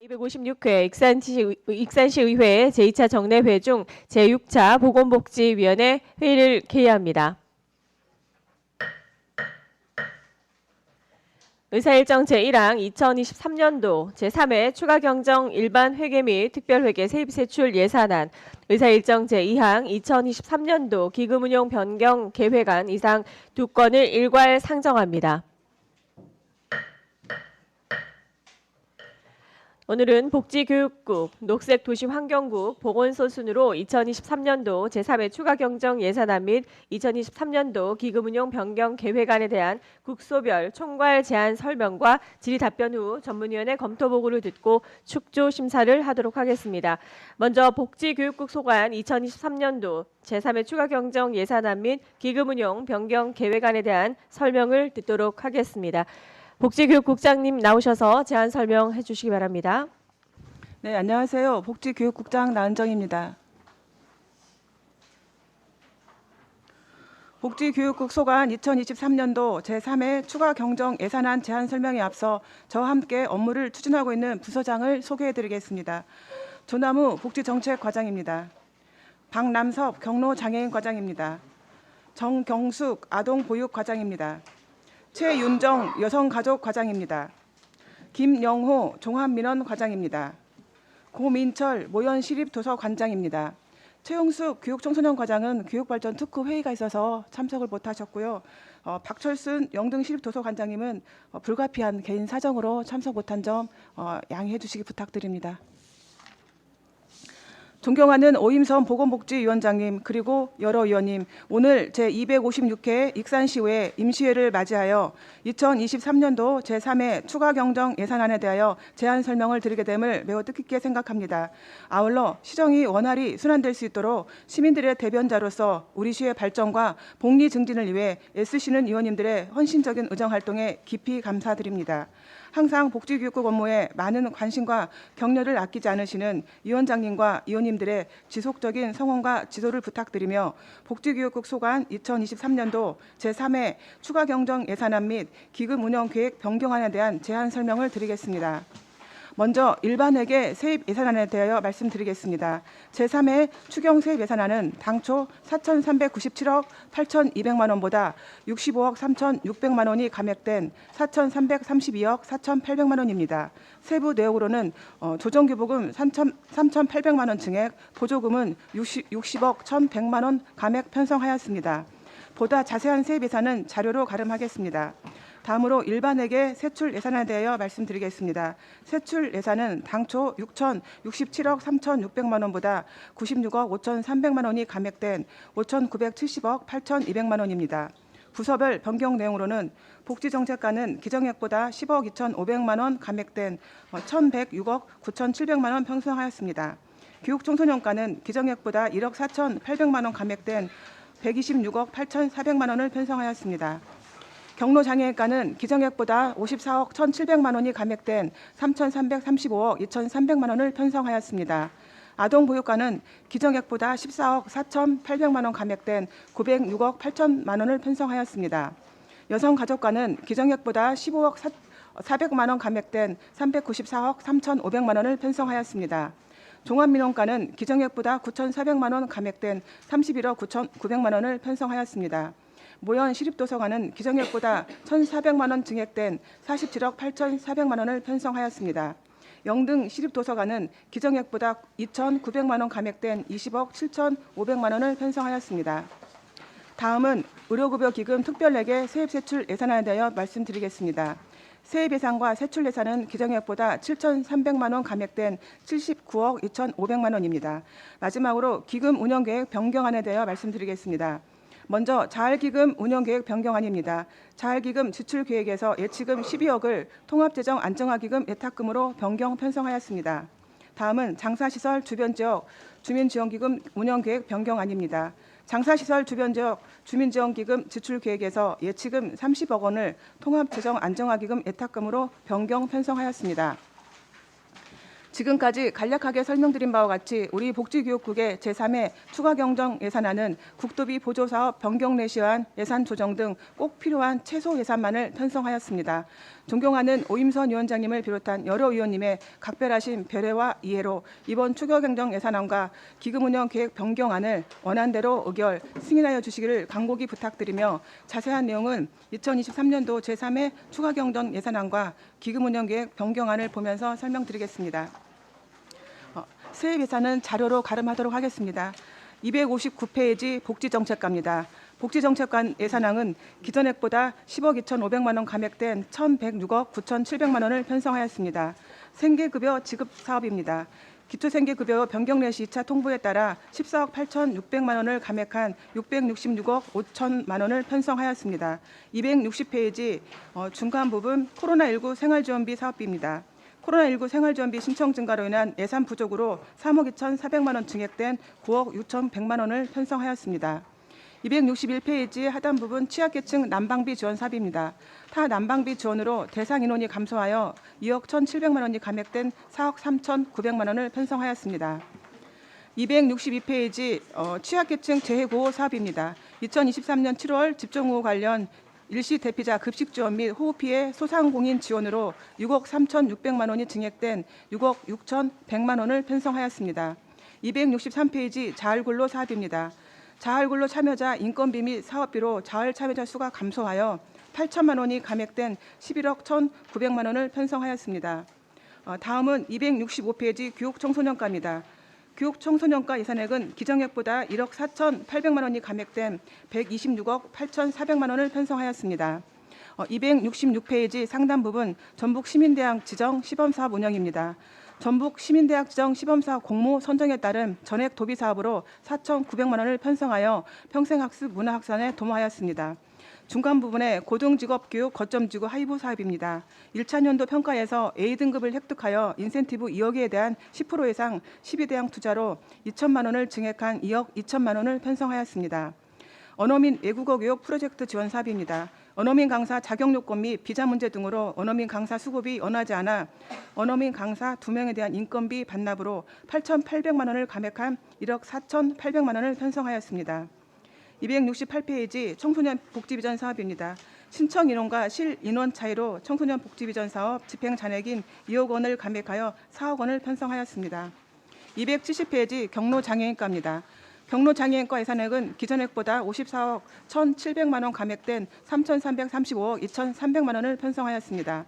256회 익산시 의회 제2차 정례회 중 제6차 보건복지위원회 회의를 개의합니다. 의사일정 제1항 2023년도 제3회 추가경정 일반회계 및 특별회계 세입세출 예산안, 의사일정 제2항 2023년도 기금운용 변경 계획안 이상 2건을 일괄 상정합니다. 오늘은 복지교육국, 녹색도시환경국, 보건소 순으로 2023년도 제3회 추가경정 예산안 및 2023년도 기금운용 변경 계획안에 대한 국소별 총괄 제안 설명과 질의답변 후 전문위원회 검토보고를 듣고 축조 심사를 하도록 하겠습니다. 먼저 복지교육국 소관 2023년도 제3회 추가경정 예산안 및 기금운용 변경 계획안에 대한 설명을 듣도록 하겠습니다. 복지교육국장님 나오셔서 제안 설명해 주시기 바랍니다. 네, 안녕하세요. 복지교육국장 나은정입니다. 복지교육국 소관 2023년도 제3회 추가 경정 예산안 제안 설명에 앞서 저와 함께 업무를 추진하고 있는 부서장을 소개해드리겠습니다. 조남우 복지정책과장입니다. 박남섭 경로장애인과장입니다. 정경숙 아동보육과장입니다. 최윤정 여성가족과장입니다. 김영호 종합민원과장입니다. 고민철 모현시립도서관장입니다. 최용숙 교육청소년과장은 교육발전 특구 회의가 있어서 참석을 못하셨고요. 박철순 영등시립도서관장님은 불가피한 개인 사정으로 참석 못한 점 양해해 주시기 부탁드립니다. 존경하는 오임선 보건복지위원장님 그리고 여러 위원님, 오늘 제256회 익산시의회 임시회를 맞이하여 2023년도 제3회 추가경정 예산안에 대하여 제안 설명을 드리게 됨을 매우 뜻깊게 생각합니다. 아울러 시정이 원활히 순환될 수 있도록 시민들의 대변자로서 우리 시의 발전과 복리 증진을 위해 애쓰시는 위원님들의 헌신적인 의정활동에 깊이 감사드립니다. 항상 복지교육국 업무에 많은 관심과 격려를 아끼지 않으시는 위원장님과 위원님들의 지속적인 성원과 지도를 부탁드리며 복지교육국 소관 2023년도 제3회 추가경정 예산안 및 기금운영계획 변경안에 대한 제안 설명을 드리겠습니다. 먼저 일반회계 세입 예산안에 대하여 말씀드리겠습니다. 제3회 추경 세입 예산안은 당초 4,397억 8,200만 원보다 65억 3,600만 원이 감액된 4,332억 4,800만 원입니다. 세부 내역으로는 조정기부금 3,800만 원 증액, 보조금은 60억 1,100만 원 감액 편성하였습니다. 보다 자세한 세입 예산은 자료로 가름하겠습니다. 다음으로 일반회계 세출 예산에 대하여 말씀드리겠습니다. 세출 예산은 당초 6,067억 3,600만 원보다 96억 5,300만 원이 감액된 5,970억 8,200만 원입니다. 부서별 변경 내용으로는 복지정책과는 기정액보다 10억 2,500만 원 감액된 1,106억 9,700만 원 편성하였습니다. 교육청소년과는 기정액보다 1억 4,800만 원 감액된 126억 8,400만 원을 편성하였습니다. 경로장애인과는 기정액보다 54억 1,700만 원이 감액된 3,335억 2,300만 원을 편성하였습니다. 아동보육과는 기정액보다 14억 4,800만 원 감액된 906억 8천만 원을 편성하였습니다. 여성가족과는 기정액보다 15억 400만 원 감액된 394억 3,500만 원을 편성하였습니다. 종합민원과는 기정액보다 9,400만 원 감액된 31억 9,900만 원을 편성하였습니다. 모현 시립도서관은 기정액보다 1,400만 원 증액된 47억 8,400만 원을 편성하였습니다. 영등 시립도서관은 기정액보다 2,900만 원 감액된 20억 7,500만 원을 편성하였습니다. 다음은 의료급여 기금 특별회계 세입세출 예산안에 대하여 말씀드리겠습니다. 세입 예산과 세출 예산은 기정액보다 7,300만 원 감액된 79억 2,500만 원입니다. 마지막으로 기금 운영계획 변경안에 대하여 말씀드리겠습니다. 먼저 자활기금 운영계획 변경안입니다. 자활기금 지출계획에서 예치금 12억을 통합재정 안정화기금 예탁금으로 변경 편성하였습니다. 다음은 장사시설 주변지역 주민지원기금 운영계획 변경안입니다. 장사시설 주변지역 주민지원기금 지출계획에서 예치금 30억 원을 통합재정 안정화기금 예탁금으로 변경 편성하였습니다. 지금까지 간략하게 설명드린 바와 같이 우리 복지교육국의 제3회 추가경정 예산안은 국도비 보조사업 변경 내시한 예산 조정 등 꼭 필요한 최소 예산만을 편성하였습니다. 존경하는 오임선 위원장님을 비롯한 여러 의원님의 각별하신 배려와 이해로 이번 추가경정 예산안과 기금운영 계획 변경안을 원안대로 의결, 승인하여 주시기를 간곡히 부탁드리며 자세한 내용은 2023년도 제3회 추가경정 예산안과 기금운영 계획 변경안을 보면서 설명드리겠습니다. 세입 예산은 자료로 가름하도록 하겠습니다. 259페이지 복지정책과입니다. 복지정책관 예산안은 기존액보다 10억 2,500만 원 감액된 1,106억 9,700만 원을 편성하였습니다. 생계급여 지급 사업입니다. 기초생계급여 변경 내시 2차 통보에 따라 14억 8,600만 원을 감액한 666억 5천만 원을 편성하였습니다. 260페이지 중간 부분 코로나19 생활지원비 사업비입니다. 코로나19 생활지원비 신청 증가로 인한 예산 부족으로 3억 2,400만 원 증액된 9억 6,100만 원을 편성하였습니다. 261페이지 하단 부분 취약계층 난방비 지원 사업입니다. 타 난방비 지원으로 대상 인원이 감소하여 2억 1,700만 원이 감액된 4억 3,900만 원을 편성하였습니다. 262페이지 취약계층 재해구호 사업입니다. 2023년 7월 집중호우 관련 일시 대피자 급식 지원 및 호우 피해 소상공인 지원으로 6억 3,600만 원이 증액된 6억 6,100만 원을 편성하였습니다. 263페이지 자활근로 사업입니다. 자활근로 참여자 인건비 및 사업비로 자활 참여자 수가 감소하여 8천만 원이 감액된 11억 1,900만 원을 편성하였습니다. 다음은 265페이지 교육청소년과입니다. 교육청소년과 예산액은 기정액보다 1억 4,800만 원이 감액된 126억 8,400만 원을 편성하였습니다. 266페이지 상단 부분 전북시민대학 지정 시범사업 운영입니다. 전북시민대학 지정 시범사업 공모 선정에 따른 전액 도비 사업으로 4,900만 원을 편성하여 평생학습 문화확산에 도모하였습니다. 중간 부분에 고등직업교육 거점지구 하이브 사업입니다. 1차 년도 평가에서 A등급을 획득하여 인센티브 2억에 대한 10% 예상 12대항 투자로 2천만 원을 증액한 2억 2천만 원을 편성하였습니다. 언어민 외국어 교육 프로젝트 지원 사업입니다. 언어민 강사 자격 요건 및 비자 문제 등으로 언어민 강사 수급이 원하지 않아 언어민 강사 2명에 대한 인건비 반납으로 8,800만 원을 감액한 1억 4,800만 원을 편성하였습니다. 268페이지 청소년 복지비전 사업입니다. 신청 인원과 실 인원 차이로 청소년 복지비전 사업 집행 잔액인 2억 원을 감액하여 4억 원을 편성하였습니다. 270페이지 경로장애인과입니다. 경로장애인과 예산액은 기존액보다 54억 1,700만 원 감액된 3,335억 2,300만 원을 편성하였습니다.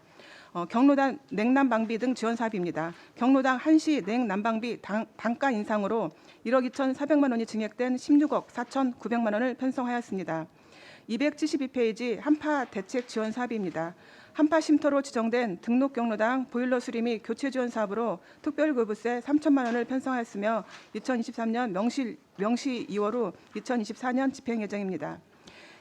경로당 냉난방비 등 지원 사업입니다. 경로당 한시 냉난방비 단가 인상으로 1억 2,400만 원이 증액된 16억 4,900만 원을 편성하였습니다. 272페이지 한파 대책 지원 사업입니다. 한파 쉼터로 지정된 등록 경로당 보일러 수리 및 교체 지원 사업으로 특별교부세 3천만 원을 편성하였으며 2023년 명시 2월 후 2024년 집행 예정입니다.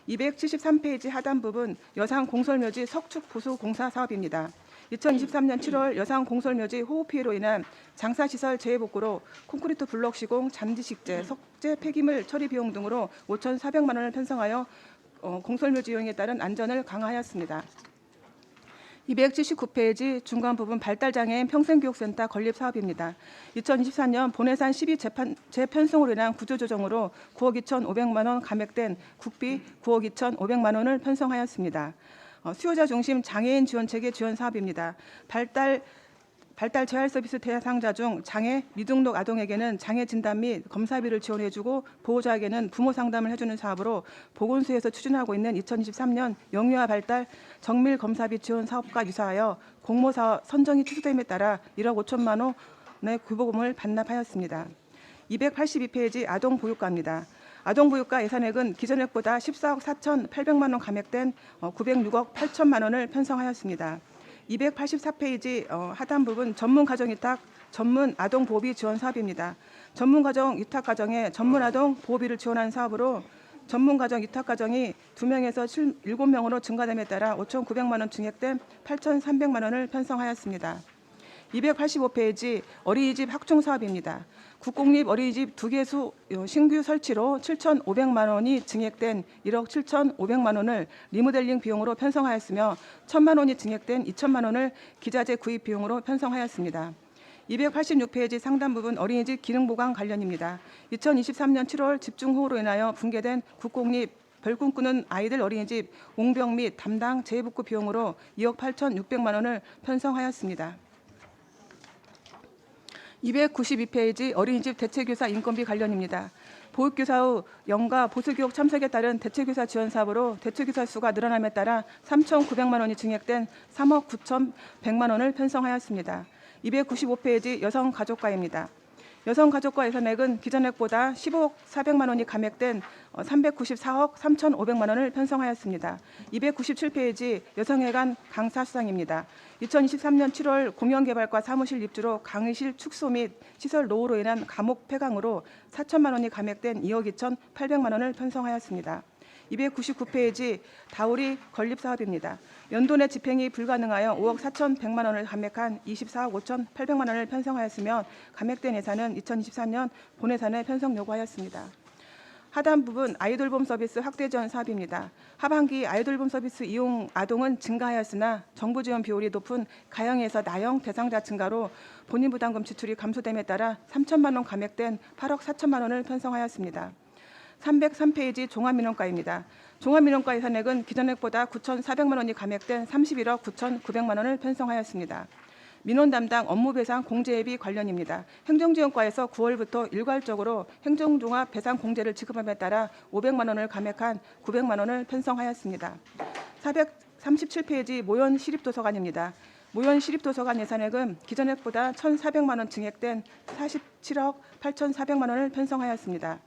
273페이지 하단 부분 여상 공설묘지 석축 보수 공사 사업입니다. 2023년 7월 여상 공설묘지 호우 피해로 인한 장사시설 재해복구로 콘크리트 블록 시공, 잔디 식재, 석재 폐기물 처리 비용 등으로 5,400만 원을 편성하여 공설묘지 이용에 따른 안전을 강화하였습니다. 279페이지 중간 부분 발달장애인 평생교육센터 건립 사업입니다. 2024년 본해산 12 재편성으로 인한 구조조정으로 9억 2,500만 원 감액된 국비 9억 2,500만 원을 편성하였습니다. 수요자 중심 장애인 지원체계 지원 사업입니다. 발달 재활 서비스 대상자 중 장애 미등록 아동에게는 장애 진단 및 검사비를 지원해주고 보호자에게는 부모 상담을 해주는 사업으로 보건소에서 추진하고 있는 2023년 영유아 발달 정밀 검사비 지원 사업과 유사하여 공모사업 선정이 취소됨에 따라 1억 5천만 원의 구보금을 반납하였습니다. 282페이지 아동보육과입니다. 아동보육과 예산액은 기존액보다 14억 4,800만 원 감액된 906억 8천만 원을 편성하였습니다. 284페이지 하단 부분 전문가정위탁 전문 아동보호비 지원 사업입니다. 전문가정 위탁 가정에 전문 아동 보호비를 지원하는 사업으로 전문가정 위탁 가정이 2명에서 7명으로 증가됨에 따라 5,900만 원 증액된 8,300만 원을 편성하였습니다. 285페이지 어린이집 확충 사업입니다. 국공립 어린이집 2개수 신규 설치로 7,500만 원이 증액된 1억 7,500만 원을 리모델링 비용으로 편성하였으며 1,000만 원이 증액된 2천만 원을 기자재 구입 비용으로 편성하였습니다. 286페이지 상단 부분 어린이집 기능 보강 관련입니다. 2023년 7월 집중호우로 인하여 붕괴된 국공립 별꿈 꾸는 아이들 어린이집 옹벽 및 담당 재복구 비용으로 2억 8,600만 원을 편성하였습니다. 292페이지 어린이집 대체교사 인건비 관련입니다. 보육교사 후 영가 보수교육 참석에 따른 대체교사 지원 사업으로 대체교사 수가 늘어남에 따라 3,900만 원이 증액된 3억 9,100만 원을 편성하였습니다. 295페이지 여성가족과입니다. 여성가족과 예산액은 기존액보다 15억 400만 원이 감액된 394억 3,500만 원을 편성하였습니다. 297페이지 여성회관 강사 수상입니다. 2023년 7월 공연개발과 사무실 입주로 강의실 축소 및 시설 노후로 인한 감옥 폐강으로 4천만 원이 감액된 2억 2,800만 원을 편성하였습니다. 299페이지 다우리 건립사업입니다. 연도 내 집행이 불가능하여 5억 4,100만 원을 감액한 24억 5,800만 원을 편성하였으며 감액된 예산은 2024년 본예산에 편성 요구하였습니다. 하단 부분 아이돌봄 서비스 확대 지원 사업입니다. 하반기 아이돌봄 서비스 이용 아동은 증가하였으나 정부 지원 비율이 높은 가형에서 나형 대상자 증가로 본인 부담금 지출이 감소됨에 따라 3천만 원 감액된 8억 4천만 원을 편성하였습니다. 303페이지 종합민원과입니다. 종합민원과 예산액은 기존액보다 9,400만 원이 감액된 31억 9,900만 원을 편성하였습니다. 민원 담당 업무 배상 공제예비 관련입니다. 행정지원과에서 9월부터 일괄적으로 행정종합 배상 공제를 지급함에 따라 500만 원을 감액한 900만 원을 편성하였습니다. 437페이지 모현 시립도서관입니다. 모현 시립도서관 예산액은 기존액보다 1,400만 원 증액된 47억 8,400만 원을 편성하였습니다.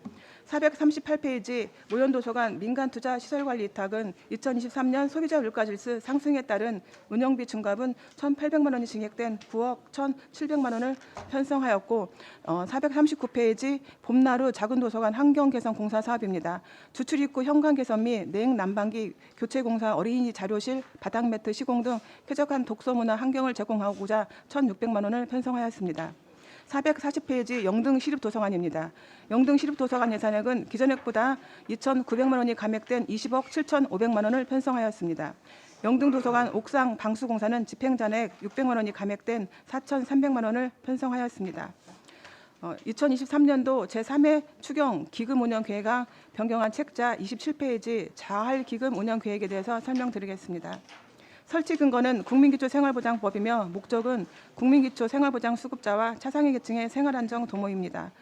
438페이지 모현도서관 민간투자 시설관리 위탁은 2023년 소비자 물가지수 상승에 따른 운영비 증가분 1,800만 원이 증액된 9억 1,700만 원을 편성하였고 439페이지 봄나루 작은도서관 환경개선 공사 사업입니다. 주출입구 현관 개선 및 냉난방기 교체공사 어린이 자료실 바닥매트 시공 등 쾌적한 독서문화 환경을 제공하고자 1,600만 원을 편성하였습니다. 440페이지 영등시립도서관입니다. 영등시립도서관 예산액은 기존액보다 2,900만 원이 감액된 20억 7,500만 원을 편성하였습니다. 영등도서관 옥상 방수공사는 집행잔액 600만 원이 감액된 4,300만 원을 편성하였습니다. 2023년도 제3회 추경 기금 운영 계획안 변경안 책자 27페이지 자활 기금 운영 계획에 대해서 설명드리겠습니다. 설치 근거는 국민기초생활보장법이며 목적은 국민기초생활보장 수급자와 차상위 계층의 생활안정 도모입니다.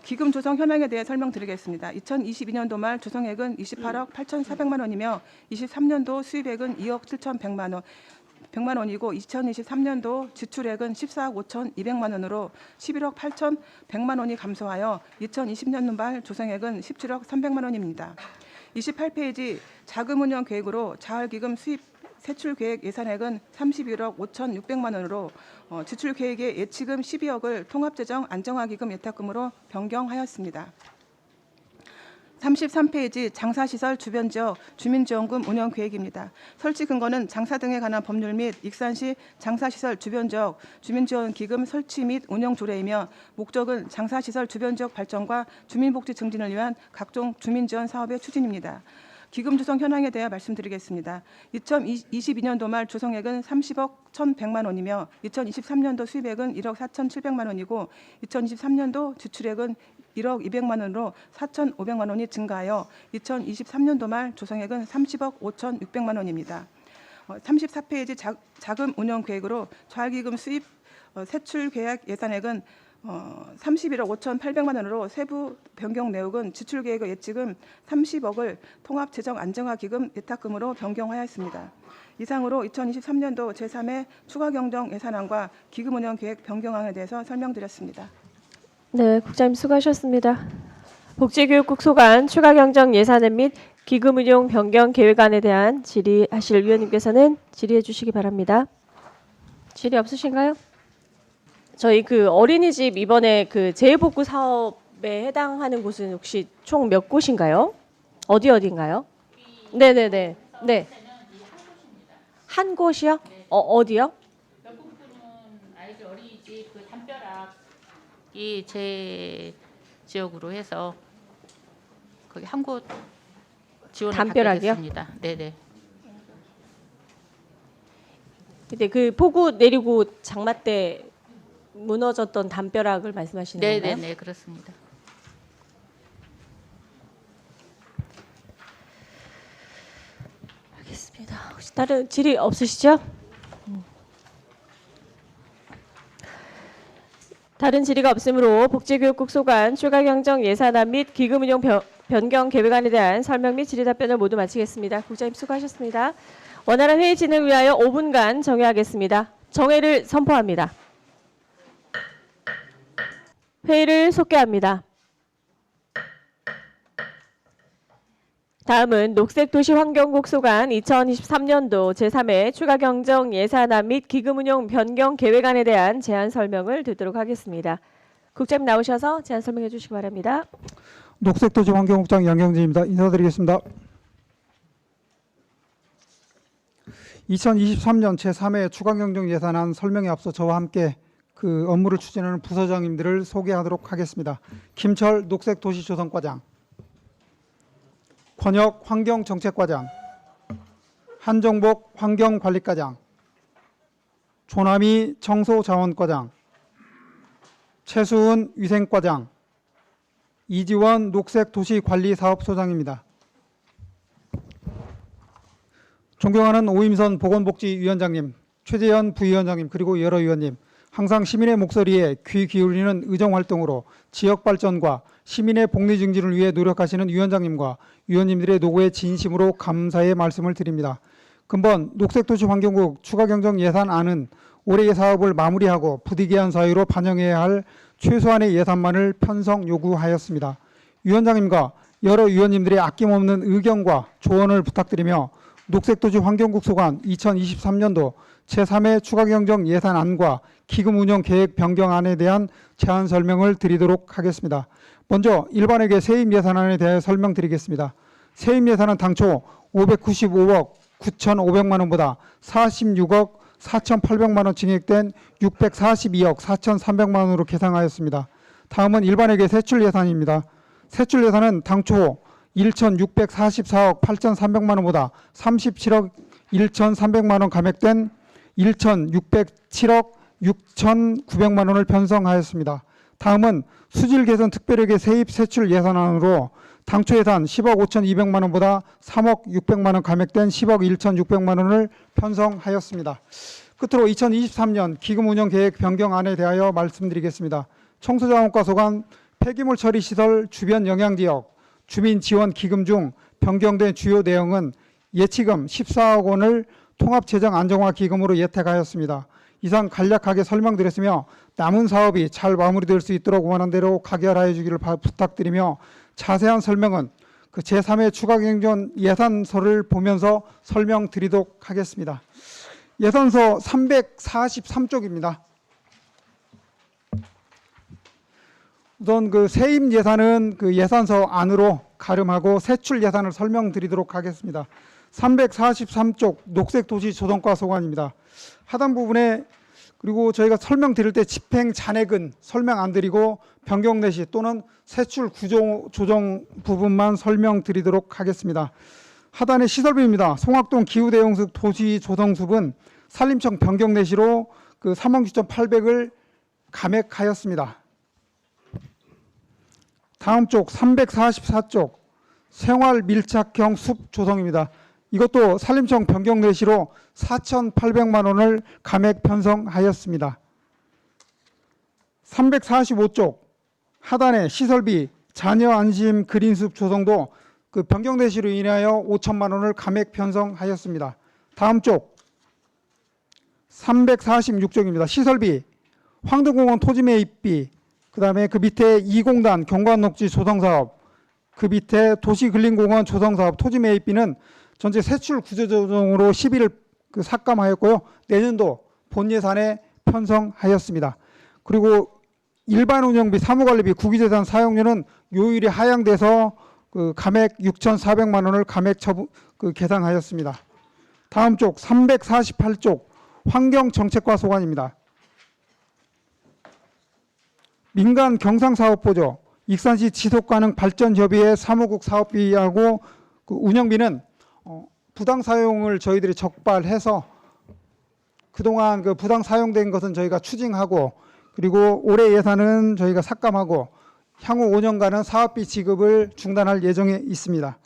기금 조성 현황에 대해 설명드리겠습니다. 2022년도 말 조성액은 28억 8,400만 원이며 23년도 수입액은 2억 7,100만 원이고 2023년도 지출액은 14억 5,200만 원으로 11억 8,100만 원이 감소하여 2020년도 말 조성액은 17억 300만 원입니다. 28페이지 자금 운영 계획으로 자활기금 수입 세출 계획 예산액은 31억 5,600만 원으로 지출 계획의 예치금 12억을 통합재정 안정화기금 예탁금으로 변경하였습니다. 33페이지 장사시설 주변지역 주민지원금 운영 계획입니다. 설치 근거는 장사 등에 관한 법률 및 익산시 장사시설 주변지역 주민지원기금 설치 및 운영 조례이며 목적은 장사시설 주변지역 발전과 주민복지 증진을 위한 각종 주민지원 사업의 추진입니다. 기금 조성 현황에 대해 말씀드리겠습니다. 2022년도 말 조성액은 30억 1,100만 원이며 2023년도 수입액은 1억 4,700만 원이고 2023년도 지출액은 1억 200만 원으로 4,500만 원이 증가하여 2023년도 말 조성액은 30억 5,600만 원입니다. 34페이지 자금 운영 계획으로 자활기금 수입 세출 계획 예산액은 31억 5,800만 원으로 세부 변경 내역은 지출 계획의 예치금 30억을 통합재정 안정화기금 예탁금으로 변경하였습니다. 이상으로 2023년도 제3회 추가경정 예산안과 기금 운영 계획 변경안에 대해서 설명드렸습니다. 네, 국장님 수고하셨습니다. 복지교육국 소관 추가경정 예산안 및 기금 운용 변경 계획안에 대한 질의하실 위원님께서는 질의해 주시기 바랍니다. 질의 없으신가요? 저희 그 어린이집 이번에 그 재복구 사업에 해당하는 곳은 혹시 총 몇 곳인가요? 어디인가요? 네네네. 네. 한 곳이요? 어디요? 결국부는 아이들 어린이집 그 담벼락이 제 지역으로 해서 거기 한 곳 지원을 받게 담벼락이요? 됐습니다. 네네. 근데 그 폭우 내리고 장마 때 무너졌던 담벼락을 말씀하시는 건가요? 네네네 그렇습니다. 알겠습니다. 혹시 다른 질의 없으시죠? 다른 질의가 없으므로 복지교육국 소관 추가 경정 예산안 및 기금 운용 변경 계획안에 대한 설명 및 질의 답변을 모두 마치겠습니다. 국장님 수고하셨습니다. 원활한 회의 진행을 위하여 5분간 정회하겠습니다. 정회를 선포합니다. 회의를 속개합니다. 다음은 녹색도시환경국 소관 2023년도 제3회 추가 경정 예산안 및 기금 운용 변경 계획안에 대한 제안 설명을 듣도록 하겠습니다. 국장님 나오셔서 제안 설명해 주시기 바랍니다. 녹색도시환경국장 양경진입니다. 인사드리겠습니다. 2023년 제3회 추가경정 예산안 설명에 앞서 저와 함께 그 업무를 추진하는 부서장님들을 소개하도록 하겠습니다. 김철 녹색도시조성과장, 권혁 환경정책과장, 한정복 환경관리과장, 조남희 청소자원과장, 최수은 위생과장, 이지원 녹색도시관리사업소장입니다. 존경하는 오임선 보건복지위원장님, 최재현 부위원장님, 그리고 여러 위원님, 항상 시민의 목소리에 귀 기울이는 의정활동으로 지역 발전과 시민의 복리 증진을 위해 노력하시는 위원장님과 위원님들의 노고에 진심으로 감사의 말씀을 드립니다. 근본 녹색도시환경국 추가경정 예산안은 올해의 사업을 마무리하고 부득이한 사유로 반영해야 할 최소한의 예산만을 편성 요구하였습니다. 위원장님과 여러 위원님들의 아낌없는 의견과 조언을 부탁드리며 녹색도시환경국 소관 2023년도 제3회 추가경정 예산안과 기금 운영 계획 변경안에 대한 제안 설명을 드리도록 하겠습니다. 먼저 일반회계 세입 예산안에 대해 설명드리겠습니다. 세입 예산은 당초 595억 9,500만 원보다 46억 4,800만 원 증액된 642억 4,300만 원으로 계상하였습니다. 다음은 일반회계 세출 예산입니다. 세출 예산은 당초 1,644억 8,300만 원보다 37억 1,300만 원 감액된 1,607억 6,900만 원을 편성하였습니다. 다음은 수질 개선 특별회계 세입 세출 예산안으로 당초 예산 10억 5,200만 원보다 3억 600만 원 감액된 10억 1,600만 원을 편성하였습니다. 끝으로 2023년 기금 운영 계획 변경안에 대하여 말씀드리겠습니다. 청소자원과 소관 폐기물 처리 시설 주변 영향지역 주민 지원 기금 중 변경된 주요 내용은 예치금 14억 원을 통합재정 안정화 기금으로 예택하였습니다. 이상 간략하게 설명드렸으며 남은 사업이 잘 마무리될 수 있도록 원하는 대로 가결하여 주기를 부탁드리며 자세한 설명은 그 제3회 추가경정 예산서를 보면서 설명드리도록 하겠습니다. 예산서 343쪽입니다. 우선 그 세입 예산은 그 예산서 안으로 가름하고 세출 예산을 설명드리도록 하겠습니다. 343쪽 녹색도시조성과 소관입니다. 하단 부분에 그리고 저희가 설명드릴 때 집행 잔액은 설명 안 드리고 변경 내시 또는 세출 구조 조정 부분만 설명드리도록 하겠습니다. 하단의 시설비입니다. 송악동 기후대용숲 도시조성숲은 산림청 변경 내시로 그 3억 6,800을 감액하였습니다. 다음 쪽 344쪽 생활 밀착형 숲 조성입니다. 이것도 산림청 변경 내시로 4,800만 원을 감액 편성하였습니다. 345쪽 하단의 시설비 자녀 안심 그린숲 조성도 그 변경 내시로 인하여 5천만 원을 감액 편성하였습니다. 다음 쪽 346쪽입니다. 시설비 황등공원 토지 매입비, 그 다음에 그 밑에 2공단 경관녹지 조성사업, 그 밑에 도시근린공원 조성사업 토지 매입비는 전체 세출 구조조정으로 10일을 그 삭감하였고요. 내년도 본 예산에 편성하였습니다. 그리고 일반 운영비, 사무관리비, 국유재산 사용료는 요율이 하향돼서 그 감액 6,400만 원을 감액 계상하였습니다. 다음 쪽 348쪽 환경정책과 소관입니다. 민간 경상사업보조, 익산시 지속가능 발전협의회 사무국 사업비하고 그 운영비는 부당 사용을 저희들이 적발해서 그동안 그 부당 사용된 것은 저희가 추징하고 그리고 올해 예산은 저희가 삭감하고 향후 5년간은 사업비 지급을 중단할 예정에 있습니다.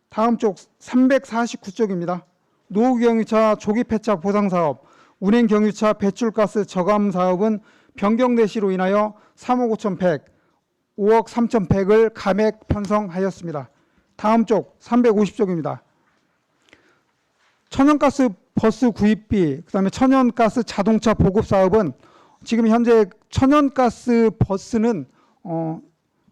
다음 쪽 349쪽입니다. 노후경유차 조기 폐차 보상 사업, 운행경유차 배출가스 저감 사업은 변경 내시로 인하여 3억 5,100, 5억 3,100을 감액 편성하였습니다. 다음 쪽 350쪽입니다. 천연가스 버스 구입비, 그다음에 천연가스 자동차 보급 사업은 지금 현재 천연가스 버스는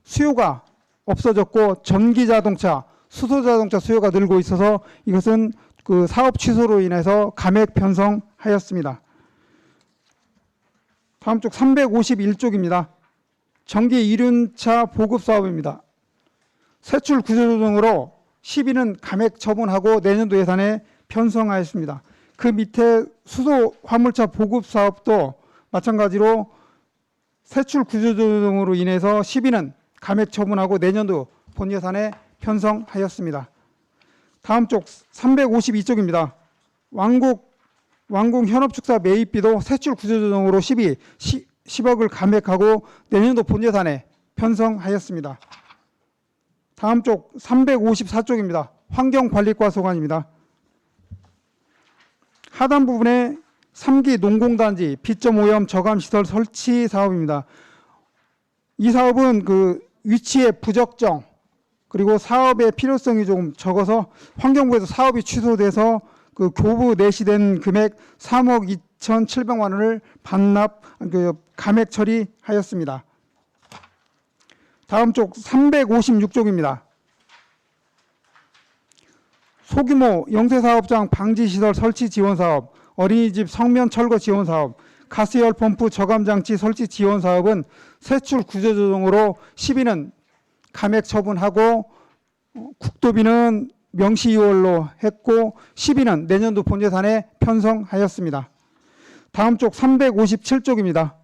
수요가 없어졌고 전기 자동차, 수소 자동차 수요가 늘고 있어서 이것은 그 사업 취소로 인해서 감액 편성하였습니다. 다음 쪽 351쪽입니다. 전기 이륜차 보급 사업입니다. 세출 구조조정으로 10위는 감액 처분하고 내년도 예산에 편성하였습니다. 그 밑에 수소 화물차 보급 사업도 마찬가지로 세출 구조조정으로 인해서 10위는 감액 처분하고 내년도 본 예산에 편성하였습니다. 다음 쪽 352쪽입니다. 왕국 현업축사 매입비도 세출 구조조정으로 10억을 감액하고 내년도 본 예산에 편성하였습니다. 다음 쪽 354쪽입니다. 환경관리과 소관입니다. 하단 부분에 3기 농공단지 비점 오염 저감시설 설치 사업입니다. 이 사업은 그 위치의 부적정 그리고 사업의 필요성이 조금 적어서 환경부에서 사업이 취소돼서 그 교부 내시된 금액 3억 2,700만 원을 반납 감액 처리하였습니다. 다음 쪽 356쪽입니다. 소규모 영세사업장 방지시설 설치 지원사업, 어린이집 성면 철거 지원사업, 가스열 펌프 저감장치 설치 지원사업은 세출 구조조정으로 10위는 감액 처분하고 국도비는 명시이월로 했고 10위는 내년도 본예산에 편성하였습니다. 다음 쪽 357쪽입니다.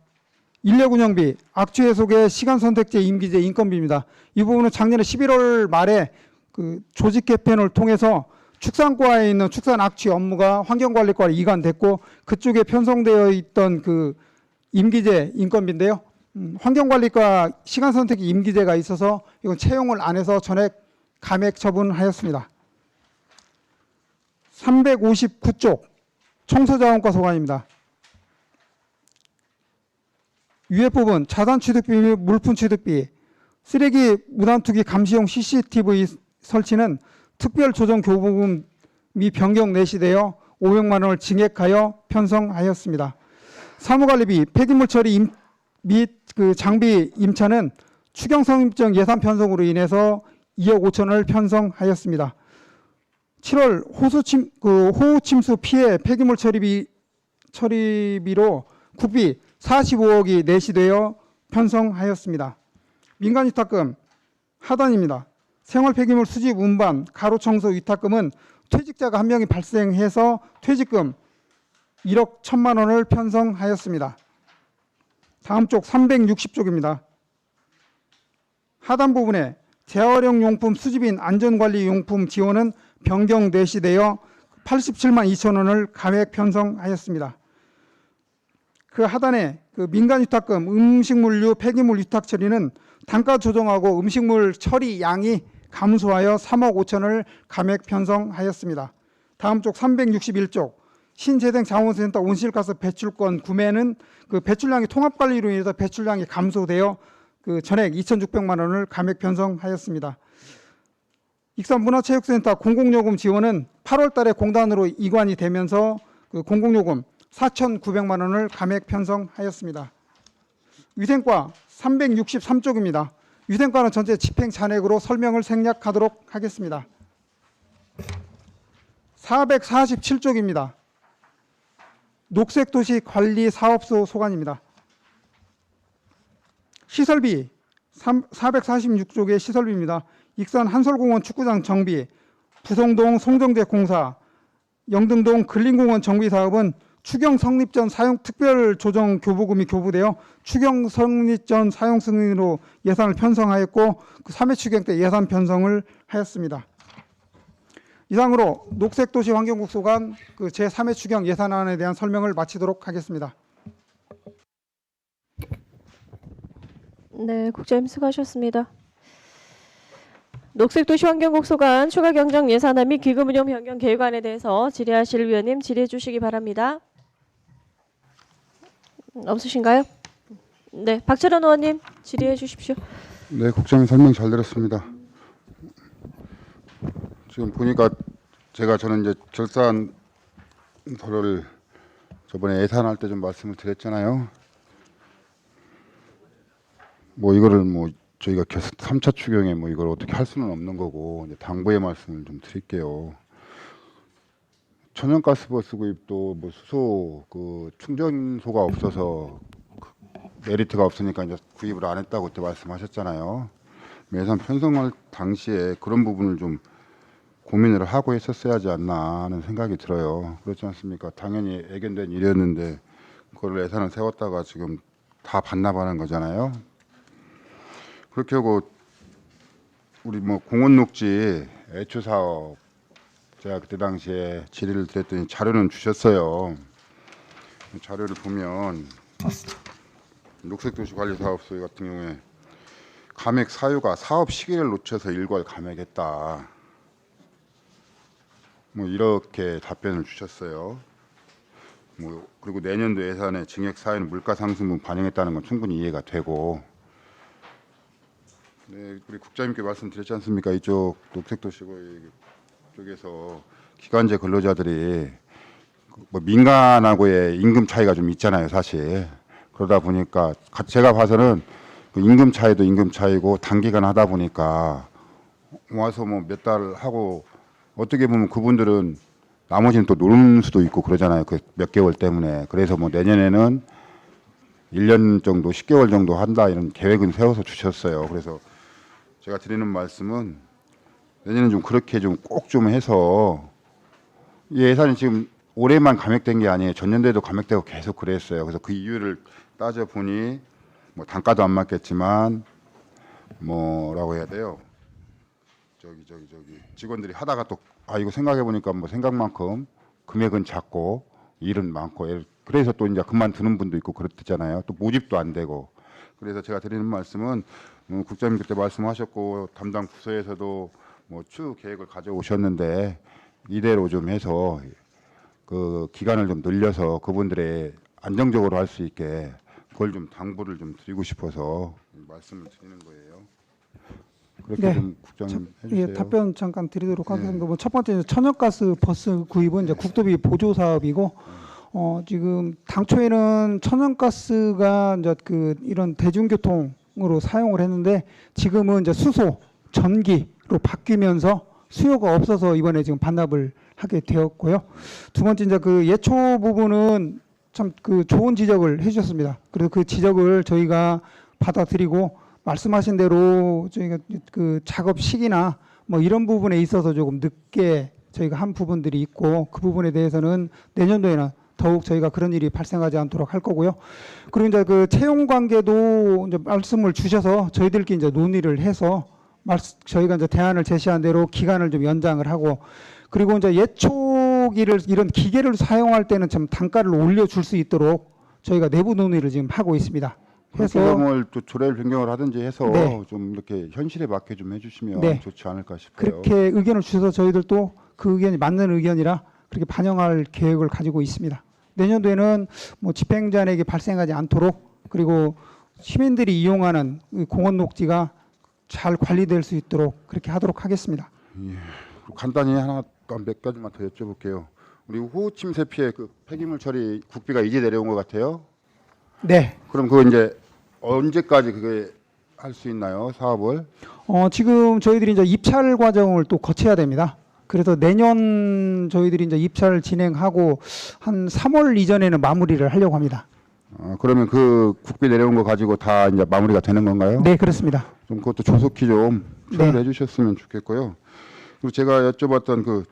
인력 운영비, 악취 해소의 시간 선택제 임기제 인건비입니다. 이 부분은 작년에 11월 말에 그 조직 개편을 통해서 축산과에 있는 축산 악취 업무가 환경관리과로 이관됐고 그쪽에 편성되어 있던 그 임기제 인건비인데요. 환경관리과 시간 선택 임기제가 있어서 이건 채용을 안 해서 전액 감액 처분하였습니다. 359쪽 청소자원과 소관입니다. 위에 부분 자산 취득비 및 물품 취득비, 쓰레기 무단 투기 감시용 CCTV 설치는 특별 조정 교부금이 변경 내시되어 500만 원을 증액하여 편성하였습니다. 사무관리비, 폐기물 처리 및 그 장비 임차는 추경 성립적 예산 편성으로 인해서 2억 5천을 편성하였습니다. 7월 호우 침수 피해 폐기물 처리비로 국비 45억이 내시되어 편성하였습니다. 민간 위탁금 하단입니다. 생활 폐기물 수집 운반 가로 청소 위탁금은 퇴직자가 한 명이 발생해서 퇴직금 1억 1천만 원을 편성하였습니다. 다음 쪽 360쪽입니다. 하단 부분에 재활용 용품 수집인 안전관리 용품 지원은 변경 내시되어 87만 2천 원을 감액 편성하였습니다. 그 하단에 그 민간 위탁금 음식물류 폐기물 위탁 처리는 단가 조정하고 음식물 처리 양이 감소하여 3억 5천을 감액 편성하였습니다. 다음 쪽 361쪽 신재생 자원센터 온실가스 배출권 구매는 그 배출량이 통합관리로 인해서 배출량이 감소되어 그 전액 2,600만 원을 감액 편성하였습니다. 익산 문화체육센터 공공요금 지원은 8월 달에 공단으로 이관이 되면서 그 공공요금 4,900만 원을 감액 편성하였습니다. 위생과 363쪽입니다. 위생과는 전체 집행 잔액으로 설명을 생략하도록 하겠습니다. 447쪽입니다. 녹색도시 관리 사업소 소관입니다. 시설비 446쪽의 시설비입니다. 익산 한솔공원 축구장 정비, 부성동 송정제 공사, 영등동 근린공원 정비 사업은 추경 성립 전 사용 특별 조정 교부금이 교부되어 추경 성립 전 사용 승인으로 예산을 편성하였고 그 3회 추경 때 예산 편성을 하였습니다. 이상으로 녹색도시 환경국 소관 그 제3회 추경 예산안에 대한 설명을 마치도록 하겠습니다. 네, 국장님 수고하셨습니다. 녹색도시환경국 소관 추가 경정 예산안 및 기금 운용 변경 계획안에 대해서 질의하실 위원님 질의해 주시기 바랍니다. 없으신가요? 네, 박철원 의원님 질의해 주십시오. 네, 국장님 설명 잘 들었습니다. 지금 보니까 저는 이제 결산 도로를 저번에 예산할 때 좀 말씀을 드렸잖아요. 뭐 이거를 뭐 저희가 3차 추경에 뭐 이걸 어떻게 할 수는 없는 거고 이제 당부의 말씀을 좀 드릴게요. 천연가스 버스 구입도 뭐 수소 그 충전소가 없어서 메리트가 없으니까 이제 구입을 안 했다고 그때 말씀하셨잖아요. 예산 편성할 당시에 그런 부분을 좀 고민을 하고 했었어야 하지 않나 하는 생각이 들어요. 그렇지 않습니까? 당연히 애견된 일이었는데 그걸 예산을 세웠다가 지금 다 반납하는 거잖아요. 그렇게 하고 우리 뭐 공원녹지 애초 사업 제가 그때 당시에 질의를 드렸더니 자료는 주셨어요. 자료를 보면 녹색도시관리사업소 같은 경우에 감액 사유가 사업 시기를 놓쳐서 일괄 감액했다. 뭐 이렇게 답변을 주셨어요. 뭐 그리고 내년도 예산에 증액 사유는 물가 상승분 반영했다는 건 충분히 이해가 되고. 네, 우리 국장님께 말씀드렸지 않습니까? 이쪽 녹색도시 쪽에서 기간제 근로자들이 뭐 민간하고의 임금 차이가 좀 있잖아요, 사실. 그러다 보니까 제가 봐서는 그 임금 차이도 임금 차이고 단기간 하다 보니까 와서 뭐 몇 달 하고 어떻게 보면 그분들은 나머지는 또 노는 수도 있고 그러잖아요. 그 몇 개월 때문에. 그래서 뭐 내년에는 1년 정도, 10개월 정도 한다 이런 계획은 세워서 주셨어요. 그래서 제가 드리는 말씀은 내년에 좀 그렇게 좀 꼭 좀 해서 이 예산이 지금 올해만 감액된 게 아니에요. 전년도에도 감액되고 계속 그랬어요. 그래서 그 이유를 따져 보니 뭐 단가도 안 맞겠지만 뭐라고 해야 돼요. 저기 직원들이 하다가 또 이거 생각해 보니까 뭐 생각만큼 금액은 작고 일은 많고 그래서 또 이제 그만두는 분도 있고 그렇잖아요. 또 모집도 안 되고. 그래서 제가 드리는 말씀은 국장님 그때 말씀하셨고 담당 부서에서도 뭐 추후 계획을 가져오셨는데 이대로 좀 해서 그 기간을 좀 늘려서 그분들의 안정적으로 할 수 있게 그걸 좀 당부를 좀 드리고 싶어서 말씀을 드리는 거예요. 그렇게 네. 좀 국장님 해주세요. 예, 답변 잠깐 드리도록 네. 하겠습니다. 뭐 첫 번째 천연가스 버스 구입은 이제 국도비 보조 사업이고 지금 당초에는 천연가스가 이제 그 이런 대중교통으로 사용을 했는데 지금은 이제 수소, 전기로 바뀌면서 수요가 없어서 이번에 지금 반납을 하게 되었고요. 두 번째 이제 그 예초 부분은 참 그 좋은 지적을 해주셨습니다. 그래서 그 지적을 저희가 받아들이고 말씀하신 대로 저희가 그 작업 시기나 뭐 이런 부분에 있어서 조금 늦게 저희가 한 부분들이 있고 그 부분에 대해서는 내년도에는 더욱 저희가 그런 일이 발생하지 않도록 할 거고요. 그리고 이제 그 채용 관계도 이제 말씀을 주셔서 저희들끼리 이제 논의를 해서 저희가 이제 대안을 제시한 대로 기간을 좀 연장을 하고 그리고 이제 예초기를 이런 기계를 사용할 때는 좀 단가를 올려줄 수 있도록 저희가 내부 논의를 지금 하고 있습니다. 그렇게 해서 뭘 또 조례를 변경을 하든지 해서 네. 좀 이렇게 현실에 맞게 좀 해주시면 네. 좋지 않을까 싶어요. 그렇게 의견을 주셔서 저희들도 그 의견이 맞는 의견이라 그렇게 반영할 계획을 가지고 있습니다. 내년도에는 뭐 집행자에게 발생하지 않도록 그리고 시민들이 이용하는 공원 녹지가 잘 관리될 수 있도록 그렇게 하도록 하겠습니다. 간단히 하나 몇 가지만 더 여쭤볼게요. 우리 호우 침새 피해 그 폐기물 처리 국비가 이제 내려온 것 같아요. 네. 그럼 그거 이제 언제까지 그게 할 수 있나요? 사업을? 지금 저희들이 이제 입찰 과정을 또 거쳐야 됩니다. 그래서 내년 저희들이 이제 입찰을 진행하고 한 3월 이전에는 마무리를 하려고 합니다. 그러면 그 국비 내려온 거 가지고 다 이제 마무리가 되는 건가요? 네, 그렇습니다. 좀 그것도 조속히 좀 처리를 네. 해주셨으면 좋겠고요. 그리고 제가 여쭤봤던 그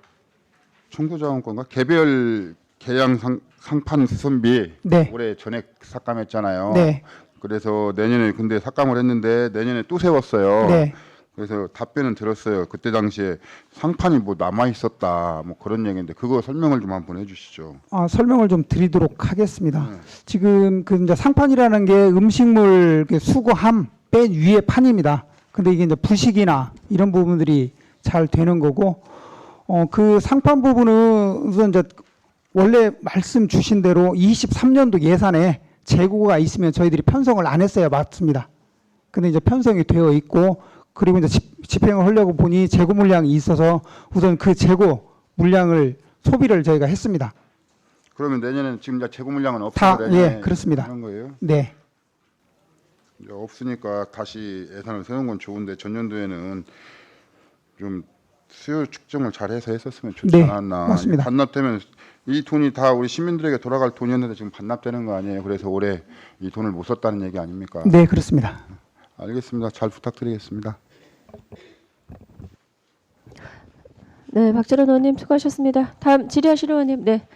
청구자원권과 개별 계양 상판 수선비 네. 올해 전액 삭감했잖아요. 네. 그래서 내년에 근데 삭감을 했는데 내년에 또 세웠어요. 네. 그래서 답변은 들었어요. 그때 당시에 상판이 뭐 남아 있었다 뭐 그런 얘기인데 그거 설명을 좀 한번 해주시죠. 설명을 좀 드리도록 하겠습니다. 네. 지금 그 이제 상판이라는 게 음식물 수거함 맨 위에 판입니다. 근데 이게 이제 부식이나 이런 부분들이 잘 되는 거고, 그 상판 부분은 우선 이제 원래 말씀 주신 대로 23년도 예산에 재고가 있으면 저희들이 편성을 안 했어요. 맞습니다. 근데 이제 편성이 되어 있고, 그리고 이제 집행을 하려고 보니 재고 물량이 있어서 우선 그 재고 물량을 소비를 저희가 했습니다. 그러면 내년에는 지금 이제 재고 물량은 다, 없어서 내년에 예, 그렇습니다. 하는 거예요? 네. 이제 없으니까 다시 예산을 세운 건 좋은데 전년도에는 좀 수요 측정을 잘 해서 했었으면 좋지 네, 않았나. 맞습니다. 반납되면 이 돈이 다 우리 시민들에게 돌아갈 돈이었는데 지금 반납되는 거 아니에요? 그래서 올해 이 돈을 못 썼다는 얘기 아닙니까? 네, 그렇습니다. 알겠습니다. 잘 부탁드리겠습니다. 네, 박재련 의원님 수고하셨습니다. 다음 질의하실 의원님, 네,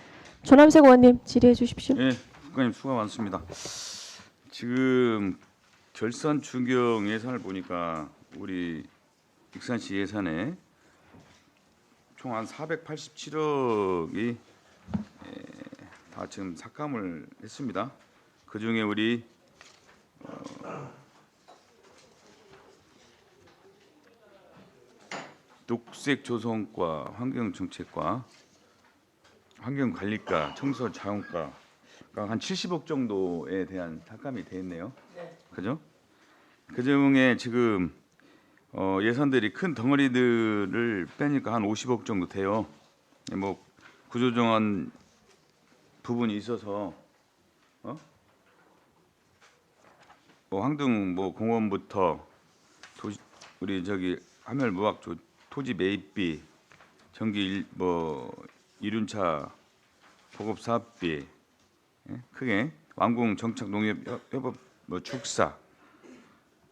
조남석 의원님 질의해 주십시오. 예, 국장님 수고 많습니다. 지금 결산 추경 예산을 보니까 우리 익산시 예산에 총 한 487억이 다 지금 삭감을 했습니다. 그 중에 우리 녹색조성과 환경정책과 환경관리과, 청소자원과가 한 70억 정도에 대한 삭감이 돼 있네요. 그죠? 그 중에 지금 예산들이 큰 덩어리들을 빼니까 한 50억 정도 돼요. 뭐 구조정한 부분이 있어서 뭐 황등 뭐 공원부터 우리 저기 하멸무학 토지 매입비, 전기 이륜차 보급 사업비, 크게 완공 정착 농협 협업 축사,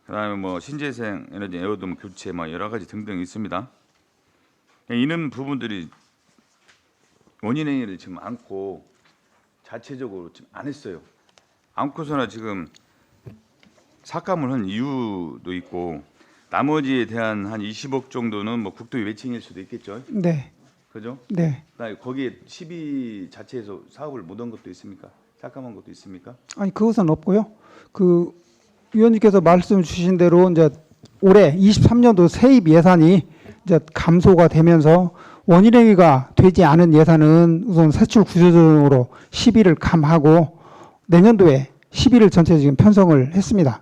그다음에 뭐 신재생 에너지 에어돔 교체 여러 가지 등등 있습니다. 이런 부분들이 원인행위를 지금 안고 자체적으로 지금 안 했어요. 안고서나 지금 삭감을 한 이유도 있고, 나머지에 대한 한 20억 정도는 뭐 국토위 외칭일 수도 있겠죠. 네. 그죠? 네. 그다음에 거기에 12 자체에서 사업을 못 한 것도 있습니까? 삭감한 것도 있습니까? 아니, 그것은 없고요. 그 위원님께서 말씀 주신 대로 이제 올해 23년도 세입 예산이 이제 감소가 되면서 원인행위가 되지 않은 예산은 우선 세출 구조조정으로 10일을 감하고 내년도에 11일 전체 지금 편성을 했습니다.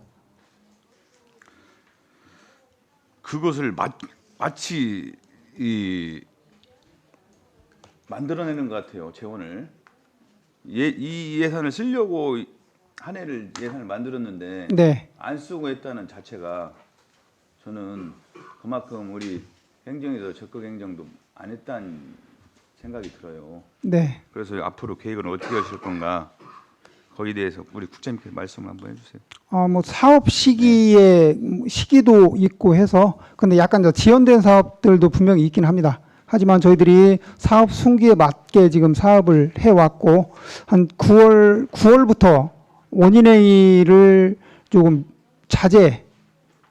그것을 마치 만들어내는 것 같아요. 재원을 이 예산을 쓰려고 한 해를 예산을 만들었는데 네. 안 쓰고 했다는 자체가 저는 그만큼 우리 행정에서 적극 행정도 안 했다는 생각이 들어요. 네. 그래서 앞으로 계획을 어떻게 하실 건가, 거기에 대해서 우리 국장님께서 말씀을 한번 해주세요. 뭐 사업 시기도 있고 해서 근데 약간 저 지연된 사업들도 분명히 있긴 합니다. 하지만 저희들이 사업 순기에 맞게 지금 사업을 해왔고 한 9월부터 원인행위를 조금 자제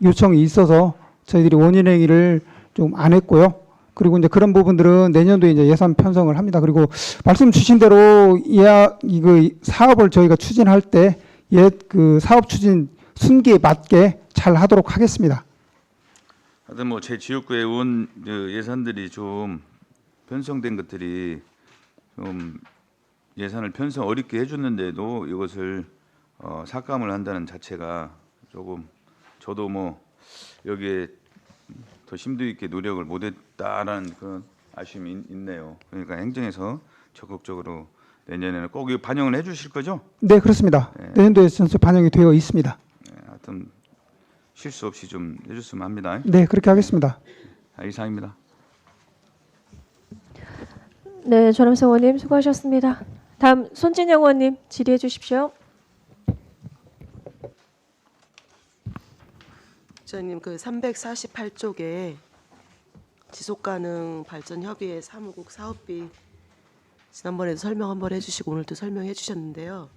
요청이 있어서 저희들이 원인행위를 좀 안 했고요. 그리고 이제 그런 부분들은 내년도에 이제 예산 편성을 합니다. 그리고 말씀 주신 대로 이거 사업을 저희가 추진할 때 그 사업 추진 순기에 맞게 잘 하도록 하겠습니다. 하여튼 뭐 제 지역구에 온 예산들이 좀 편성된 것들이 좀 예산을 편성 어렵게 해줬는데도 이것을 삭감을 한다는 자체가 조금 저도 뭐 여기에 더 심도 있게 노력을 못했다라는 그런 아쉬움이 있네요. 그러니까 행정에서 적극적으로 내년에는 꼭 이거 반영을 해주실 거죠? 네, 그렇습니다. 네. 내년도에 전체 반영이 되어 있습니다. 네, 하여튼 실수 없이 좀 해줬으면 합니다. 네, 그렇게 하겠습니다. 이상입니다. 네, 조남석 의원님 수고하셨습니다. 다음 손진영 의원님 질의해 주십시오. 부장님, 그 348쪽에 지속가능 발전 협의회 사무국 사업비 지난번에도 설명 한번 해주시고 오늘도 설명해 주셨는데요.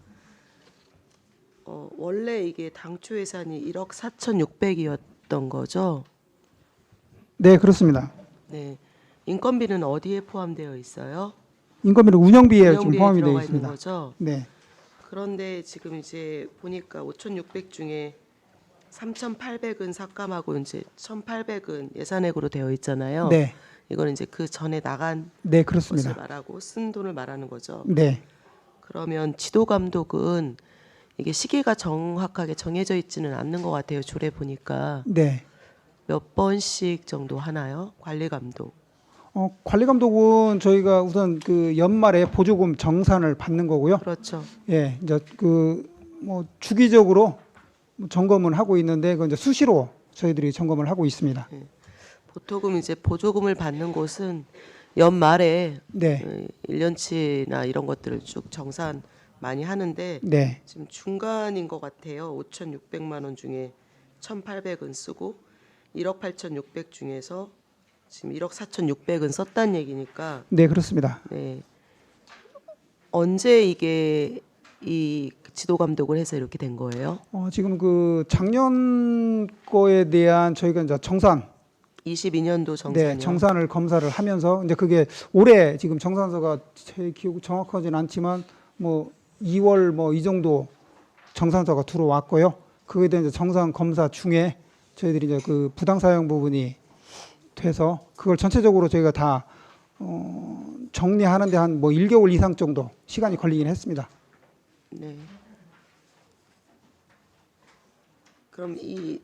원래 이게 당초 예산이 1억 4,600이었던 거죠? 네, 그렇습니다. 네. 인건비는 어디에 포함되어 있어요? 인건비는 운영비에 지금 운영비에 포함이 되어 들어가 있는 있습니다. 거죠? 네. 그런데 지금 이제 보니까 5,600 중에 3,800은 삭감하고 이제 1,800은 예산액으로 되어 있잖아요. 네, 이거는 이제 그 전에 나간 네 것을 그렇습니다. 말하고 쓴 돈을 말하는 거죠. 네, 그러면 지도 감독은 이게 시기가 정확하게 정해져 있지는 않는 것 같아요. 조례 보니까 네. 몇 번씩 정도 하나요? 관리 감독. 관리 감독은 저희가 우선 그 연말에 보조금 정산을 받는 거고요. 그렇죠. 예, 이제 그 뭐 주기적으로 점검을 하고 있는데 그 이제 수시로 저희들이 점검을 하고 있습니다. 보통은 이제 보조금을 받는 곳은 연말에 네, 1년치나 이런 것들을 쭉 정산 많이 하는데 네, 지금 중간인 것 같아요. 5,600만 원 중에 1,800은 쓰고 1억 8,600 중에서 지금 1억 4,600은 썼다는 얘기니까 네 그렇습니다. 네. 언제 이게 이 지도 감독을 해서 이렇게 된 거예요? 지금 그 작년 거에 대한 저희가 이제 정산, 22년도 정산이요. 네, 정산을 검사를 하면서 이제 그게 올해 지금 정산서가 제 기억 정확하진 않지만 뭐 2월 뭐 이 정도 정산서가 들어왔고요. 그거에 대한 이제 정산 검사 중에 저희들이 이제 그 부당 사용 부분이 돼서 그걸 전체적으로 저희가 다 정리하는데 한 뭐 1개월 이상 정도 시간이 걸리긴 했습니다. 네. 그럼 이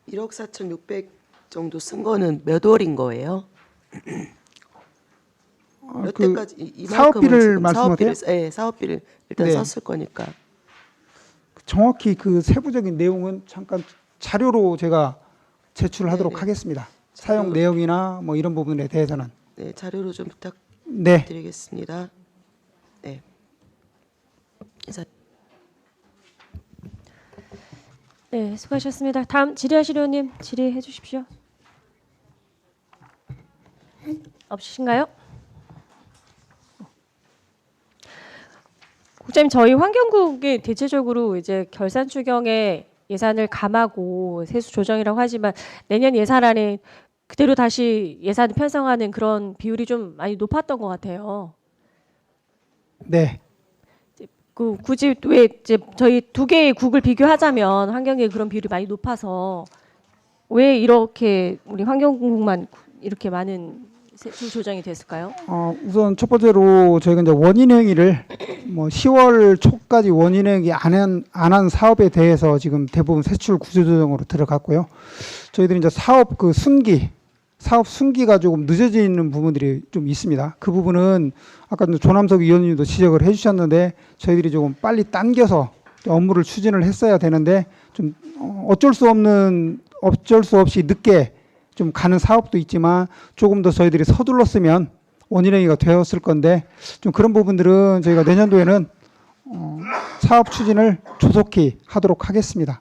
1억 4,600 정도 쓴 거는 몇 월인 거예요? 몇 그 때까지 이만큼은 사업비를 지금 말씀하세요? 네, 사업비를 일단 네. 썼을 거니까. 정확히 그 세부적인 내용은 잠깐 자료로 제가 제출하도록 네네. 하겠습니다. 사용 자료- 내용이나 뭐 이런 부분에 대해서는 네, 자료로 좀 네, 부탁드리겠습니다. 네. 이사 네, 수고하셨습니다. 다음 질의하실 의원님 질의해 주십시오. 없으신가요? 국장님, 저희 환경국이 대체적으로 이제 결산 추경에 예산을 감하고 세수 조정이라고 하지만 내년 예산안에 그대로 다시 예산을 편성하는 그런 비율이 좀 많이 높았던 것 같아요. 네. 그 굳이 왜 이제 저희 두 개의 국을 비교하자면 환경의 그런 비율이 많이 높아서 왜 이렇게 우리 환경국만 이렇게 많은 세수 조정이 됐을까요? 우선 첫 번째로 저희가 이제 원인 행위를 뭐 10월 초까지 원인 행위 안 한 사업에 대해서 지금 대부분 세출 구조 조정으로 들어갔고요. 저희들이 이제 사업 순기가 조금 늦어지는 부분들이 좀 있습니다. 그 부분은 아까 조남석 의원님도 지적을 해주셨는데 저희들이 조금 빨리 당겨서 업무를 추진을 했어야 되는데 좀 어쩔 수 없이 늦게 좀 가는 사업도 있지만 조금 더 저희들이 서둘렀으면 원인행위가 되었을 건데 좀 그런 부분들은 저희가 내년도에는 사업 추진을 조속히 하도록 하겠습니다.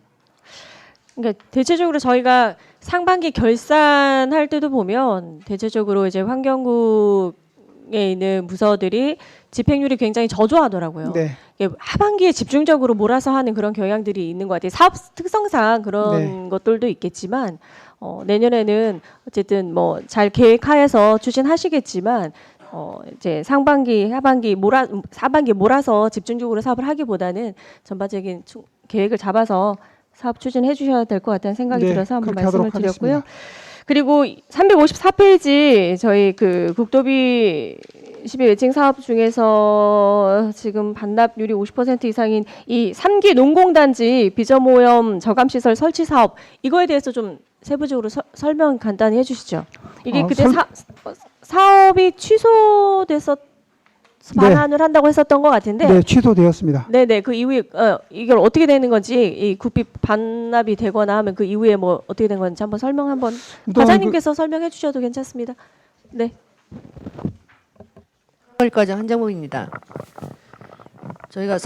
그러니까 대체적으로 저희가 상반기 결산할 때도 보면 대체적으로 이제 환경국에 있는 부서들이 집행률이 굉장히 저조하더라고요. 네, 이게 하반기에 집중적으로 몰아서 하는 그런 경향들이 있는 것 같아요. 사업 특성상 그런 네. 것들도 있겠지만 내년에는 어쨌든 뭐 잘 계획하여서 추진하시겠지만 이제 상반기, 하반기 몰아서 집중적으로 사업을 하기보다는 전반적인 계획을 잡아서 사업 추진해 주셔야 될 것 같다는 생각이 네, 들어서 한번 그렇게 말씀을 하도록 드렸고요. 하겠습니다. 그리고 354페이지 저희 그 국도비 12 외칭 사업 중에서 지금 반납률이 50% 이상인 이 3기 농공단지 비저모염 저감시설 설치 사업 이거에 대해서 좀 세부적으로 설명 간단히 해주시죠. 이게 그때 사업이 취소돼서 반환을 한다고 했었던 것 같은데. 네, 취소되었습니다. 네네, 그 이후에 이걸 어떻게 되는 건지 이 국비 반납이 되거나 하면 그 이후에 뭐 어떻게 된 건지 한번 설명 한번 과장님께서 설명해 주셔도 괜찮습니다. 네. 과장 한정국입니다. 저희가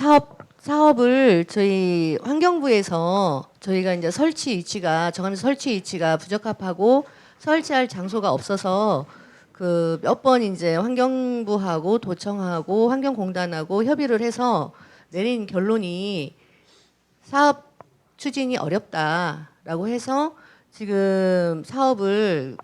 사업을 저희 환경부에서 저희가 이제 정하는 설치 위치가 부적합하고 설치할 장소가 없어서 그 몇 번 이제 환경부하고 도청하고 환경공단하고 협의를 해서 내린 결론이 사업 추진이 어렵다라고 해서 지금 사업을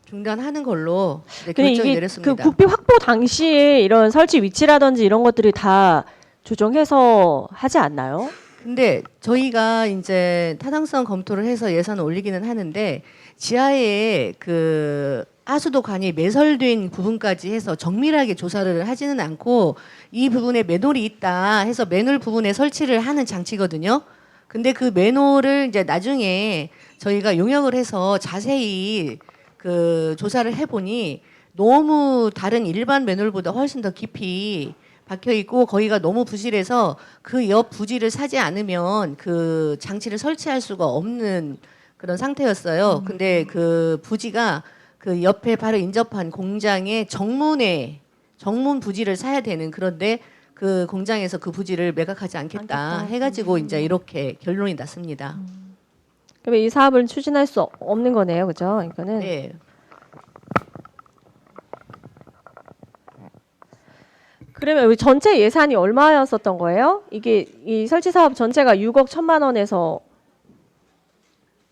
중단하는 걸로 결정이 이게 내렸습니다. 그 국비 확보 당시에 이런 설치 위치라든지 이런 것들이 다 조정해서 하지 않나요? 근데 저희가 이제 타당성 검토를 해서 예산을 올리기는 하는데 지하에 그 하수도관이 매설된 부분까지 해서 정밀하게 조사를 하지는 않고 이 부분에 맨홀이 있다 해서 맨홀 부분에 설치를 하는 장치거든요. 근데 그 맨홀을 이제 나중에 저희가 용역을 해서 자세히 그 조사를 해보니 너무 다른 일반 맨홀보다 훨씬 더 깊이 박혀 있고 거기가 너무 부실해서 그 옆 부지를 사지 않으면 그 장치를 설치할 수가 없는 그런 상태였어요. 근데 그 부지가 그 옆에 바로 인접한 공장의 정문 부지를 사야 되는 그런데 그 공장에서 그 부지를 매각하지 않겠다 해가지고 이제 이렇게 결론이 났습니다. 그러면 이 사업을 추진할 수 없는 거네요, 그죠? 이거는. 네. 그러면 우리 전체 예산이 얼마였었던 거예요? 이게 이 설치 사업 전체가 6억 1천만 원에서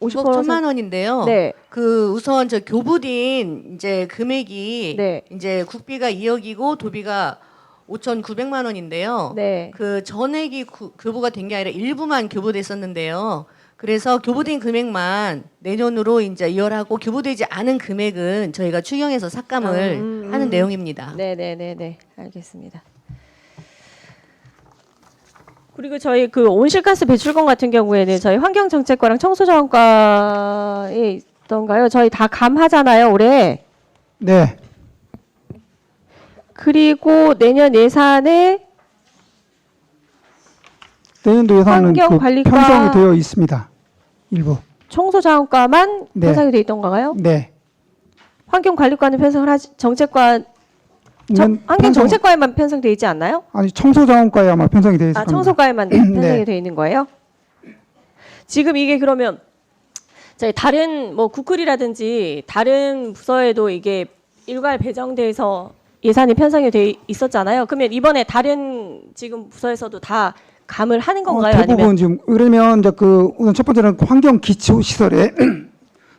50억 50% 1천만 원인데요. 네. 그 우선 저 교부된 이제 금액이 네. 이제 국비가 2억이고 도비가 5,900만 원인데요. 네. 그 전액이 교부가 된 게 아니라 일부만 교부됐었는데요. 그래서 교부된 금액만 내년으로 이제 이월하고 교부되지 않은 금액은 저희가 추경해서 삭감을 하는 내용입니다. 네. 알겠습니다. 그리고 저희 그 온실가스 배출권 같은 경우에는 저희 환경정책과랑 청소자원과에 있던가요? 저희 다 감하잖아요, 올해. 네. 그리고 내년 예산에 내년도 예산은 그 환경관리과- 편성이 되어 있습니다. 일부. 청소자원과만 네. 편성이 돼 있던 건가요? 네. 환경관리과는 편성을 하지 정책과 환경정책과에만 편성돼 있지 않나요? 아니 청소자원과에 아마 편성이 되어 있을 아, 겁니다. 청소과에만 네. 편성이 돼 있는 거예요? 지금 이게 그러면 저희 다른 뭐 구클이라든지 다른 부서에도 이게 일괄 배정돼서 예산이 편성이 돼 있었잖아요. 그러면 이번에 다른 지금 부서에서도 다 감을 하는 건가요? 대부분 아니면 지금 그러면 이제 그 우선 첫 번째는 환경 기초 시설에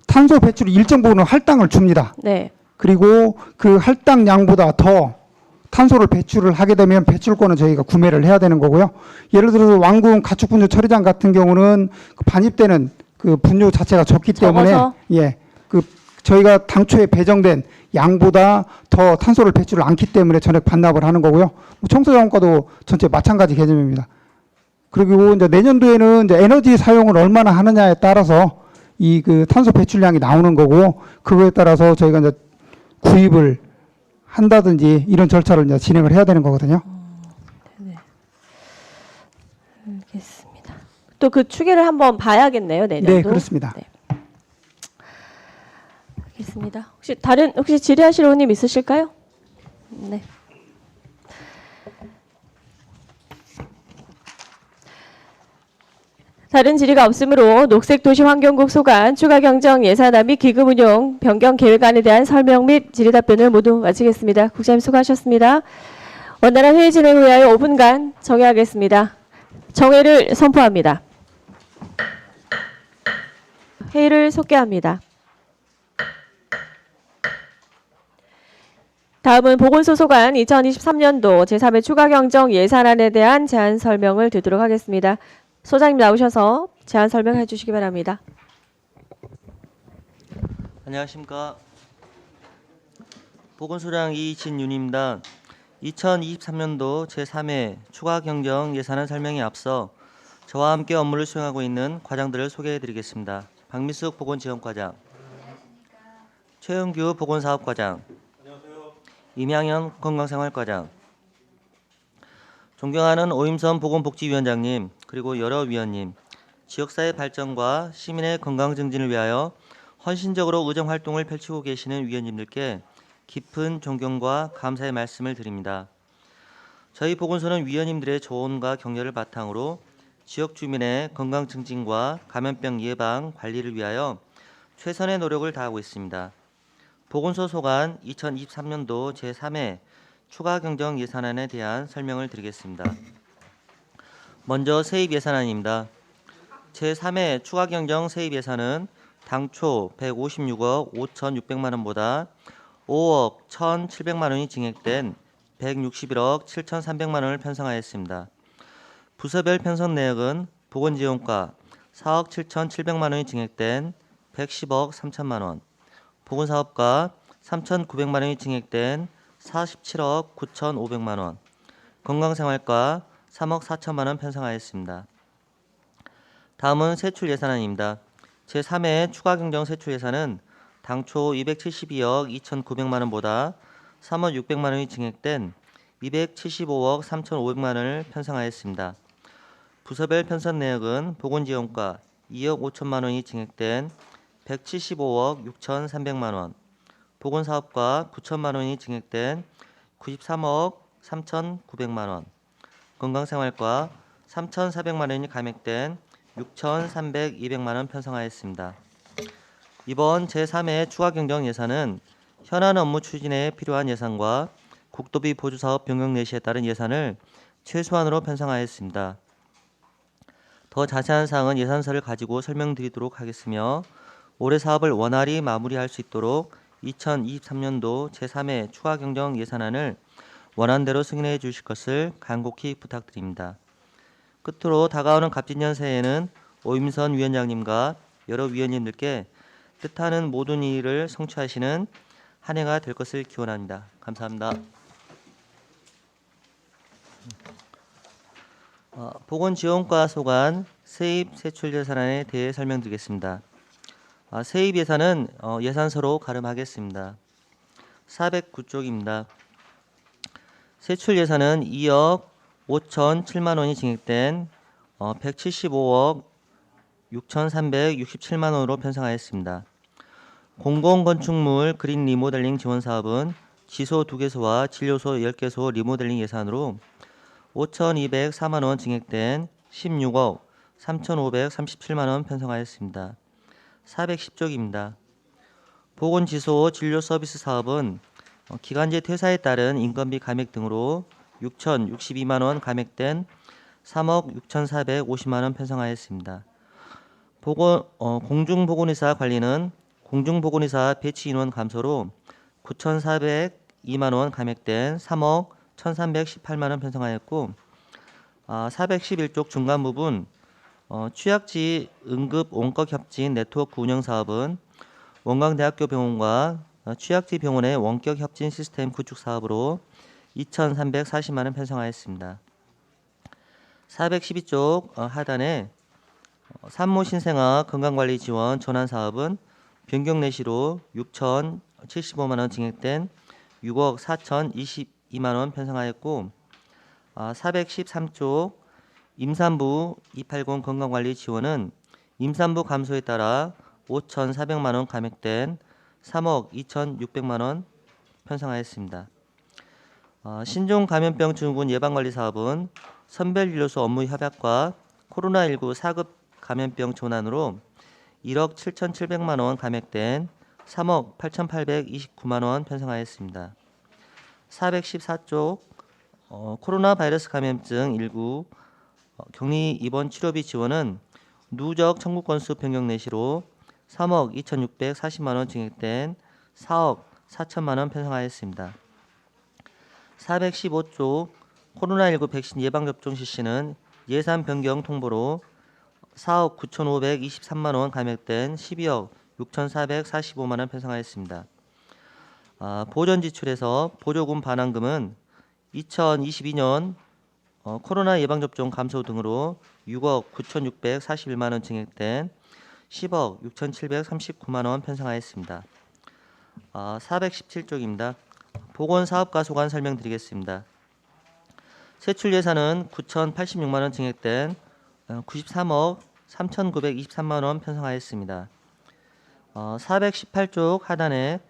탄소 배출 일정 부분은 할당을 줍니다. 네. 그리고 그 할당량보다 더 탄소를 배출을 하게 되면 배출권은 저희가 구매를 해야 되는 거고요. 예를 들어서 왕궁 가축 분뇨 처리장 같은 경우는 그 반입되는 그 분뇨 자체가 적기 때문에 적어서? 그 저희가 당초에 배정된 양보다 더 탄소를 배출을 않기 때문에 전액 반납을 하는 거고요. 청소자원과도 전체 마찬가지 개념입니다. 그리고 이제 내년도에는 이제 에너지 사용을 얼마나 하느냐에 따라서 이 그 탄소 배출량이 나오는 거고 그거에 따라서 저희가 이제 구입을 한다든지 이런 절차를 이제 진행을 해야 되는 거거든요. 알겠습니다. 또 그 추계를 한번 봐야겠네요, 내년도. 네, 그렇습니다. 네. 알겠습니다. 혹시 질의하실 의원님 있으실까요? 네. 다른 질의가 없으므로 녹색도시환경국 소관 추가 경정 예산안 및 기금 운용 변경 계획안에 대한 설명 및 질의 답변을 모두 마치겠습니다. 국장님 수고하셨습니다. 원활한 회의 진행을 위하여 5분간 정회하겠습니다. 정회를 선포합니다. 회의를 속개합니다. 다음은 보건소소관 2023년도 제3회 추가 경정 예산안에 대한 제안 설명을 듣도록 하겠습니다. 소장님 나오셔서 제안 설명해 주시기 바랍니다. 안녕하십니까. 보건소장 이진윤입니다. 2023년도 제3회 추가 경정 예산안 설명에 앞서 저와 함께 업무를 수행하고 있는 과장들을 소개해 드리겠습니다. 박미숙 보건지원과장, 최은규 보건사업과장, 임양현 건강생활과장, 존경하는 오임선 보건복지위원장님, 그리고 여러 위원님, 지역사회 발전과 시민의 건강 증진을 위하여 헌신적으로 의정활동을 펼치고 계시는 위원님들께 깊은 존경과 감사의 말씀을 드립니다. 저희 보건소는 위원님들의 조언과 격려를 바탕으로 지역 주민의 건강 증진과 감염병 예방 관리를 위하여 최선의 노력을 다하고 있습니다. 보건소 소관 2023년도 제3회 추가 경정 예산안에 대한 설명을 드리겠습니다. 먼저 세입 예산안입니다. 제3회 추가 경정 세입 예산은 당초 156억 5,600만 원보다 5억 1,700만 원이 증액된 161억 7,300만 원을 편성하였습니다. 부서별 편성 내역은 보건지원과 4억 7,700만 원이 증액된 110억 3천만 원, 보건사업과 3,900만 원이 증액된 47억 9,500만 원, 건강생활과 3억 4천만 원 편성하였습니다. 다음은 세출 예산안입니다. 제3회 추가경정 세출 예산은 당초 272억 2,900만 원보다 3억 600만 원이 증액된 275억 3,500만 원을 편성하였습니다. 부서별 편성 내역은 보건지원과 2억 5천만 원이 증액된 175억 6,300만 원, 보건사업과 9천만 원이 증액된 93억 3,900만 원, 건강생활과 3,400만 원이 감액된 6,300만 원 편성하였습니다. 이번 제3회 추가경정 예산은 현안 업무 추진에 필요한 예산과 국도비 보조사업 변경 내시에 따른 예산을 최소한으로 편성하였습니다. 더 자세한 사항은 예산서를 가지고 설명드리도록 하겠으며 올해 사업을 원활히 마무리할 수 있도록 2023년도 제3회 추가경정 예산안을 원안대로 승인해 주실 것을 간곡히 부탁드립니다. 끝으로 다가오는 갑진년 새해에는 오임선 위원장님과 여러 위원님들께 뜻하는 모든 일을 성취하시는 한 해가 될 것을 기원합니다. 감사합니다. 보건지원과 소관 세입 세출 예산안에 대해 설명드리겠습니다. 세입 예산은 예산서로 가름하겠습니다. 409쪽입니다. 세출 예산은 2억 5,007만 원이 증액된 175억 6,367만 원으로 편성하였습니다. 공공건축물 그린 리모델링 지원 사업은 지소 2개소와 진료소 10개소 리모델링 예산으로 5,204만 원 증액된 16억 3,537만 원 편성하였습니다. 410쪽입니다. 보건지소 진료 서비스 사업은 기간제 퇴사에 따른 인건비 감액 등으로 6,062만 원 감액된 3억 6,450만 원 편성하였습니다. 공중보건의사 관리는 공중보건의사 배치 인원 감소로 9,402만 원 감액된 3억 1,318만 원 편성하였고 411쪽 중간 부분 취약지 응급 원격 협진 네트워크 운영 사업은 원광대학교 병원과 취약지 병원의 원격 협진 시스템 구축 사업으로 2,340만 원 편성하였습니다. 412쪽 하단에 산모 신생아 건강관리 지원 전환 사업은 변경 내시로 6,075만 원 증액된 6억 4,022만 원 편성하였고 413쪽 임산부 280 건강관리 지원은 임산부 감소에 따라 5,400만 원 감액된 3억 2,600만 원 편성하였습니다. 신종 감염병 증후군 예방관리 사업은 선별진료소 업무 협약과 코로나19 4급 감염병 전환으로 1억 7,700만 원 감액된 3억 8,829만 원 편성하였습니다. 414쪽 코로나 바이러스 감염증 19 격리 입원 치료비 지원은 누적 청구 건수 변경 내시로 3억 2,640만 원 증액된 4억 4천만 원 편성하였습니다. 415쪽 코로나19 백신 예방접종 실시는 예산 변경 통보로 4억 9,523만 원 감액된 12억 6,445만 원 편성하였습니다. 보전 지출에서 보조금 반환금은 2022년 코로나 예방접종 감소 등으로 6억 9,641만 원 증액된 10억 6,739만 원 편성하였습니다. 417쪽입니다. 보건사업과 소관 설명드리겠습니다. 세출 예산은 9,086만 원 증액된 93억 3,923만 원 편성하였습니다. 418쪽 하단에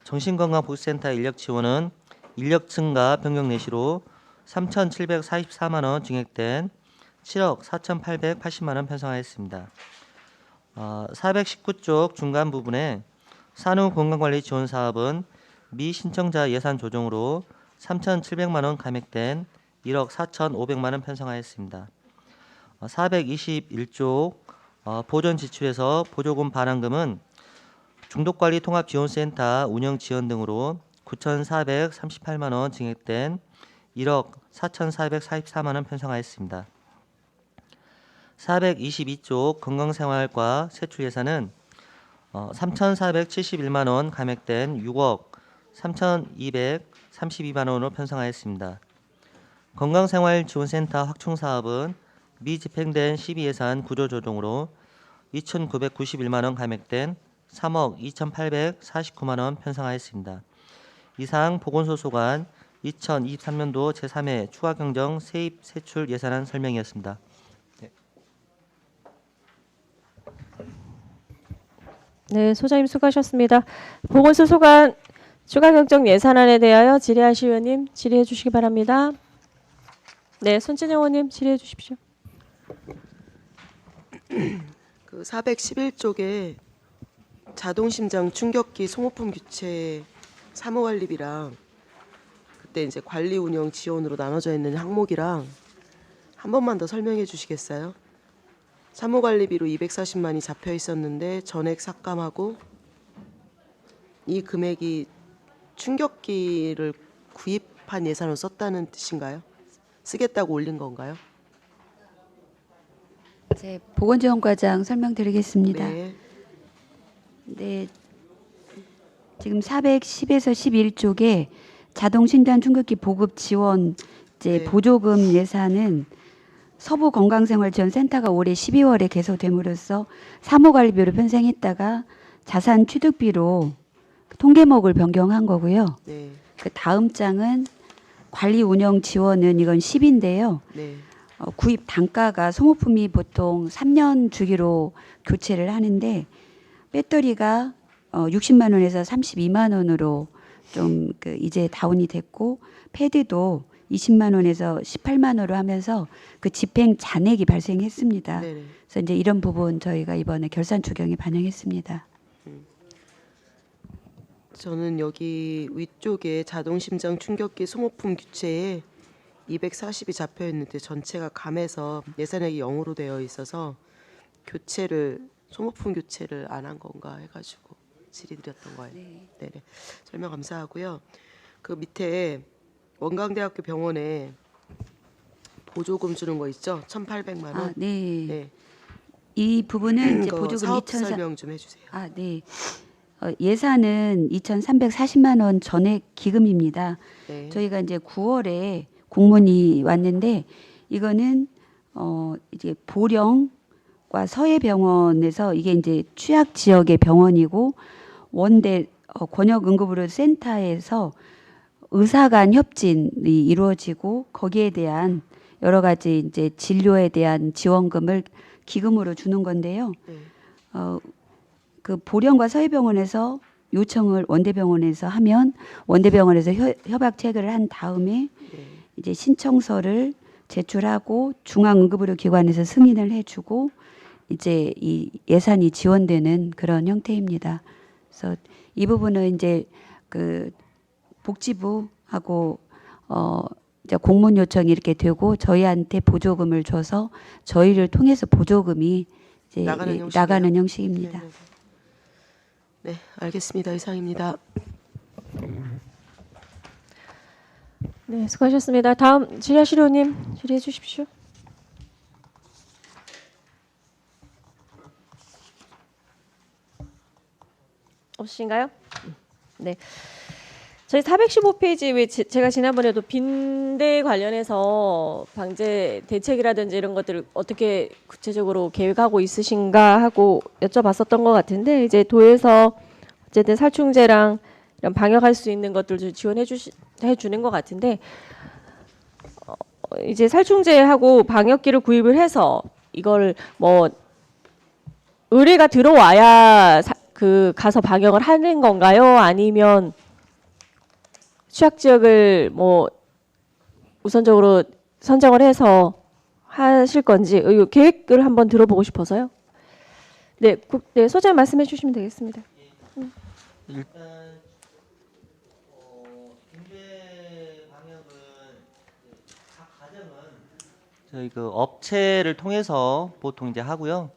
정신건강복지센터 인력 지원은 인력 증가 변경 내시로 3,744만 원 증액된 7억 4,880만 원 편성하였습니다. 419쪽 중간 부분에 산후건강관리 지원 사업은 미신청자 예산 조정으로 3,700만 원 감액된 1억 4,500만 원 편성하였습니다. 421쪽 보전 지출에서 보조금 반환금은 중독관리 통합지원센터 운영 지원 등으로 9,438만 원 증액된 1억 4,444만 원 편성하였습니다. 422쪽 건강생활과 세출 예산은 3,471만 원 감액된 6억 3,232만 원으로 편성하였습니다. 건강생활지원센터 확충 사업은 미집행된 12예산 구조조정으로 2,991만 원 감액된 3억 2,849만 원 편성하였습니다. 이상 보건소소관 2023년도 제3회 추가경정 세입 세출 예산안 설명이었습니다. 네, 소장님 수고하셨습니다. 보건소 소관 추가 경정 예산안에 대하여 질의하실 의원님 질의해 주시기 바랍니다. 네, 손진영 의원님 질의해 주십시오. 그 411쪽에 자동심장 충격기 소모품 교체 사무관리비랑 그때 이제 관리 운영 지원으로 나눠져 있는 항목이랑 한 번만 더 설명해 주시겠어요? 사무관리비로 240만이 잡혀 있었는데 전액 삭감하고 이 금액이 충격기를 구입한 예산으로 썼다는 뜻인가요? 쓰겠다고 올린 건가요? 제 보건지원과장 설명드리겠습니다. 네. 네, 지금 410에서 11쪽에 자동신단 충격기 보급 지원 이제 네. 보조금 예산은 서부건강생활지원센터가 올해 12월에 개소됨으로써 사무관리비로 편성했다가 자산 취득비로 통계목을 변경한 거고요. 네. 그 다음 장은 관리 운영 지원은 이건 10인데요. 네. 구입 단가가 소모품이 보통 3년 주기로 교체를 하는데 배터리가 60만 원에서 32만 원으로 좀 그 이제 다운이 됐고 패드도 20만 원에서 18만 원으로 하면서 그 집행 잔액이 발생했습니다. 네네. 그래서 이제 이런 부분 저희가 이번에 결산 추경에 반영했습니다. 저는 여기 위쪽에 자동심장 충격기 소모품 교체에 240이 잡혀 있는데 전체가 감해서 예산액이 0으로 되어 있어서 소모품 교체를 안 한 건가 해가지고 질의드렸던 거예요. 네네. 설명 감사하고요. 그 밑에 원광대학교 병원에 보조금 주는 거 있죠? 1,800만 원. 아, 네. 네. 이 부분은 이제 그거 보조금 사업 2,400 설명 좀 해주세요. 아, 네. 예산은 2,340만 원 전액 기금입니다. 네. 저희가 이제 9월에 공문이 왔는데 이거는 이제 보령과 서해병원에서 이게 이제 취약 지역의 병원이고 원대 권역응급의료 센터에서 의사 간 협진이 이루어지고 거기에 대한 여러 가지 이제 진료에 대한 지원금을 기금으로 주는 건데요. 네. 그 보령과 서해병원에서 요청을 원대병원에서 하면 원대병원에서 협약 체결을 한 다음에 네. 이제 신청서를 제출하고 중앙응급의료기관에서 승인을 해주고 이제 이 예산이 지원되는 그런 형태입니다. 그래서 이 부분은 이제 그 복지부하고 이제 공문 요청이 이렇게 되고 저희한테 보조금을 줘서 저희를 통해서 보조금이 이제 나가는 형식입니다. 네네네. 네, 알겠습니다. 이상입니다. 네, 수고하셨습니다. 다음 질의하실 의원님 질의해 주십시오. 없으신가요? 네. 저희 415페이지 제가 지난번에도 빈대 관련해서 방제 대책이라든지 이런 것들을 어떻게 구체적으로 계획하고 있으신가 하고 여쭤봤었던 것 같은데 이제 도에서 어쨌든 살충제랑 이런 방역할 수 있는 것들을 지원해 주는 것 같은데 이제 살충제하고 방역기를 구입을 해서 이걸 뭐 의뢰가 들어와야 가서 방역을 하는 건가요? 아니면 취약 지역을 뭐 우선적으로 선정을 해서 하실 건지 이 계획을 한번 들어보고 싶어서요. 네, 네 소장 말씀해 주시면 되겠습니다. 일단 빈대 방역은 각 가정은 저희 그 업체를 통해서 보통 이제 하고요.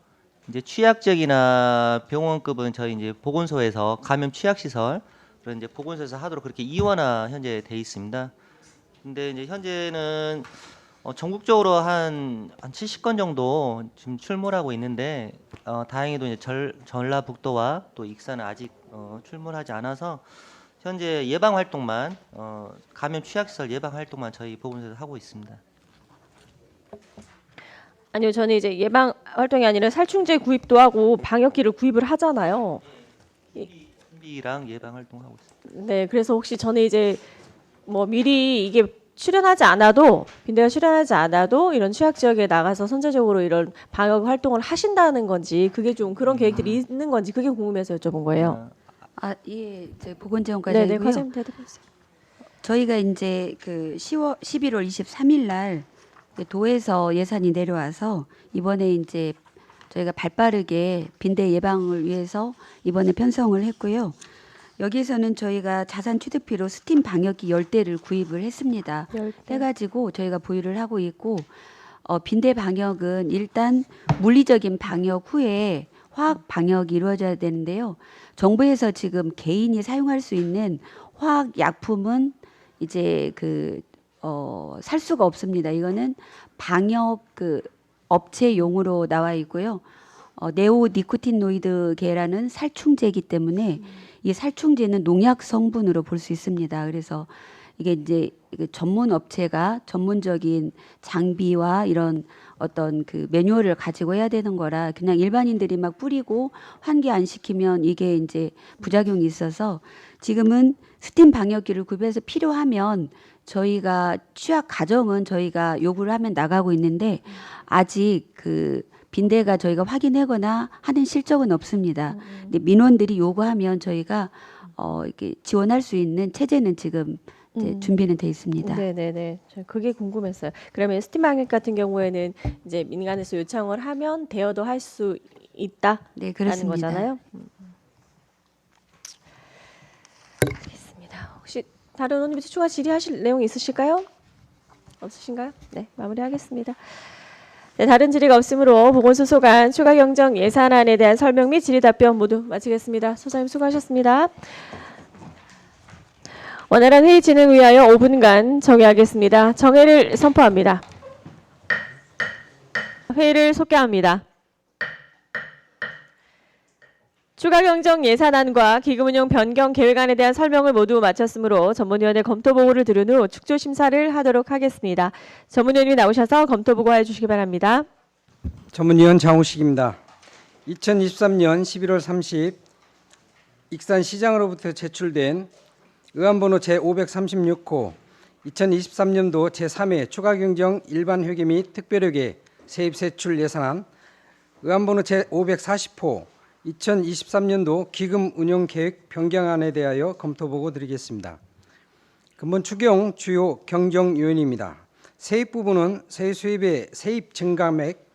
이제 취약 지역이나 병원급은 저희 이제 보건소에서 감염 취약 시설 그런 이제 보건소에서 하도록 그렇게 이원화 현재 돼 있습니다. 근데 이제 현재는 전국적으로 한 70건 정도 지금 출몰하고 있는데 다행히도 이제 전라북도와 또 익산은 아직 출몰하지 않아서 현재 예방 활동만 감염 취약시설 예방 활동만 저희 보건소에서 하고 있습니다. 아니요, 저는 이제 예방 활동이 아니라 살충제 구입도 하고 방역기를 구입을 하잖아요. 준비랑 예방 활동하고 있습니다. 네, 그래서 혹시 저는 이제 뭐 미리 이게 출연하지 않아도 빈대가 출연하지 않아도 이런 취약 지역에 나가서 선제적으로 이런 방역 활동을 하신다는 건지 그게 좀 그런 계획들이 있는 건지 그게 궁금해서 여쭤본 거예요. 예, 저 네, 보건재원과장이고요. 네, 과장님 대답해 주세요. 저희가 이제 그 11월 23일 날 도에서 예산이 내려와서 이번에 이제 저희가 발빠르게 빈대 예방을 위해서 이번에 편성을 했고요. 여기에서는 저희가 자산 취득비로 스팀 방역기 10대를 구입을 했습니다. 해가지고 저희가 보유를 하고 있고 빈대 방역은 일단 물리적인 방역 후에 화학 방역이 이루어져야 되는데요. 정부에서 지금 개인이 사용할 수 있는 화학 약품은 이제 살 수가 없습니다. 이거는 방역 업체용으로 나와 있고요. 네오니코틴노이드계라는 살충제이기 때문에 이 살충제는 농약 성분으로 볼 수 있습니다. 그래서 이게 이제 전문 업체가 전문적인 장비와 이런 어떤 매뉴얼을 가지고 해야 되는 거라 그냥 일반인들이 막 뿌리고 환기 안 시키면 이게 이제 부작용이 있어서 지금은 스팀 방역기를 구입해서 필요하면 저희가 취약 가정은 저희가 요구를 하면 나가고 있는데 아직 빈대가 저희가 확인하거나 하는 실적은 없습니다. 근데 민원들이 요구하면 저희가 이렇게 지원할 수 있는 체제는 지금 이제 준비는 돼 있습니다. 네. 저 그게 궁금했어요. 그러면 스팀 방역 같은 경우에는 이제 민간에서 요청을 하면 대여도 할 수 있다라는 네, 그렇습니다. 거잖아요. 알겠습니다. 혹시 다른 의원님 추가 질의하실 내용 있으실까요? 없으신가요? 네, 마무리하겠습니다. 네, 다른 질의가 없으므로 보건소 소관 추가 경정 예산안에 대한 설명 및 질의 답변 모두 마치겠습니다. 소장님 수고하셨습니다. 원활한 회의 진행을 위하여 5분간 정회하겠습니다. 정회를 선포합니다. 회의를 속개합니다. 추가 경정 예산안과 기금운용 변경 계획안에 대한 설명을 모두 마쳤으므로 전문위원회 검토 보고를 들은 후 축조 심사를 하도록 하겠습니다. 전문위원님이 나오셔서 검토 보고해 주시기 바랍니다. 전문위원 장우식입니다. 2023년 11월 30 익산시장으로부터 제출된 의안번호 제536호 2023년도 제3회 추가경정 일반회계 및 특별회계 세입세출 예산안 의안번호 제540호 2023년도 기금운용계획 변경안에 대하여 검토보고 드리겠습니다. 근본 추경 주요 경정 요인입니다. 세입 부분은 세수입의 세입 증가액,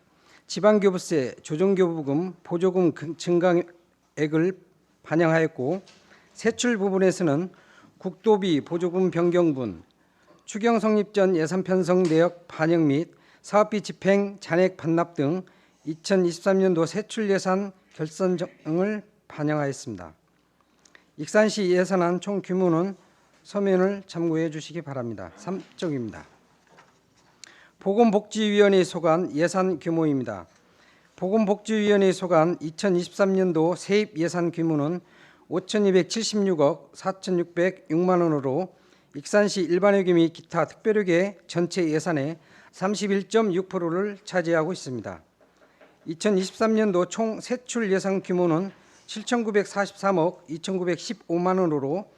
지방교부세, 조정교부금, 보조금 증가액을 반영하였고 세출 부분에서는 국도비 보조금 변경분, 추경 성립 전 예산 편성 내역 반영 및 사업비 집행 잔액 반납 등 2023년도 세출 예산 결산정을 반영하였습니다. 익산시 예산안 총 규모는 서면을 참고해 주시기 바랍니다. 3쪽입니다. 보건복지위원회 소관 예산 규모입니다. 보건복지위원회 소관 2023년도 세입 예산 규모는 5,276억 4,606만 원으로 익산시 일반회계 및 기타 특별회계 전체 예산의 31.6%를 차지하고 있습니다. 2023년도 총 세출 예산 규모는 7,943억 2,915만 원으로